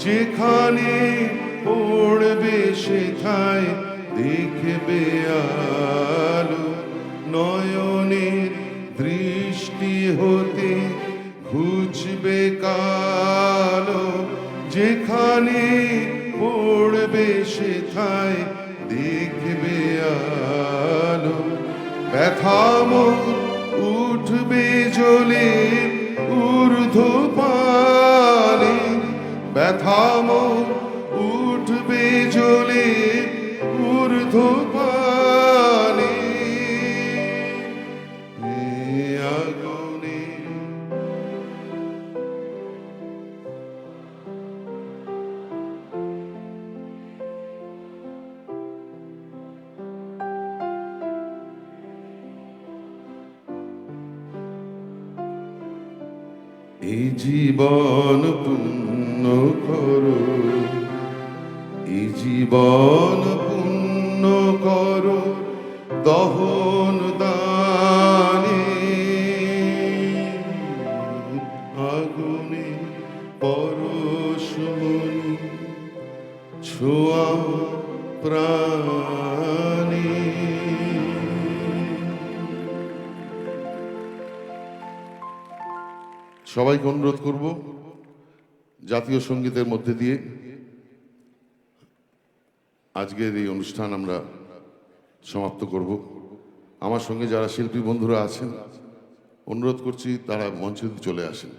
যেখানে পড়বে সেথায় দেখবে আলো। নয়নের দৃষ্টি হতে ঘুচবে কালো, যেখানে পড়বে সেথায় দেখবে আলো। ব্যথা মোর উঠবে জ্বলে ঊর্ধ্ব পানে, ব্যথা মোর উঠবে জ্বলে ঊর্ধ্ব পানে। আগুনে এই জীবন পূর্ণ করো, এই জীবন পূর্ণ করো দহন দানে। আগুনে পরশমণি ছোঁয়া প্রাণী। সবাইকে অনুরোধ করব জাতীয় সঙ্গীতের মধ্যে দিয়ে আজকের এই অনুষ্ঠান আমরা সমাপ্ত করব। আমার সঙ্গে যারা শিল্পী বন্ধুরা আছেন অনুরোধ করছি তারা মঞ্চে চলে আসেন।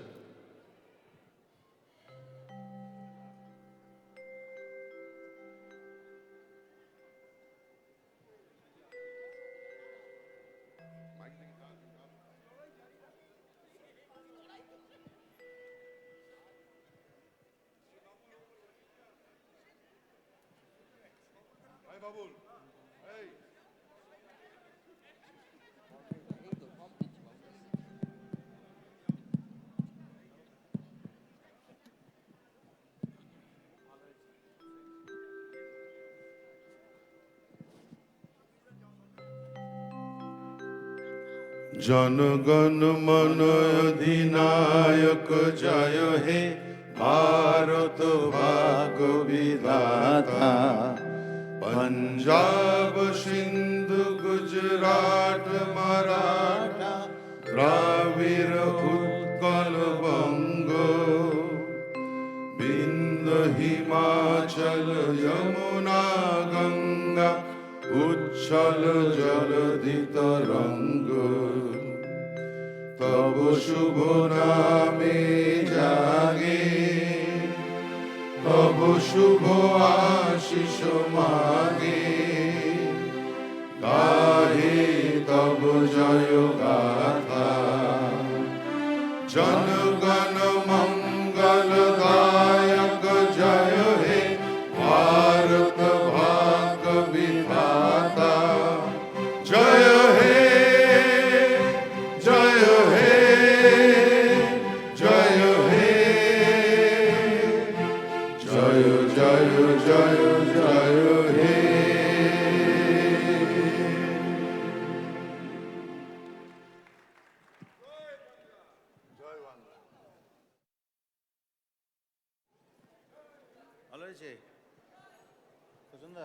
জনগণ মন অধিনায়ক জয় হে ভারত ভাগ্য বিধাতা। পঞ্জাব সিন্ধু গুজরাট মারাঠা দ্রাবিড় উৎকল বঙ্গ বিন্ধ্য হিমাচল যমুনা গঙ্গা উচ্ছল জলধি তরঙ্গ। তব শুভ নামে জাগে তব শুভ আশিস মাগে। গাহে তব জয় গাথা জনগণ মঙ্গল দায়ক জয় হে ভারত ভাগ্য বিধাতা। জয় হে জয় হে জয় হে জয় জয় জয় জয় হে। ভালো হয়েছে পছন্দ?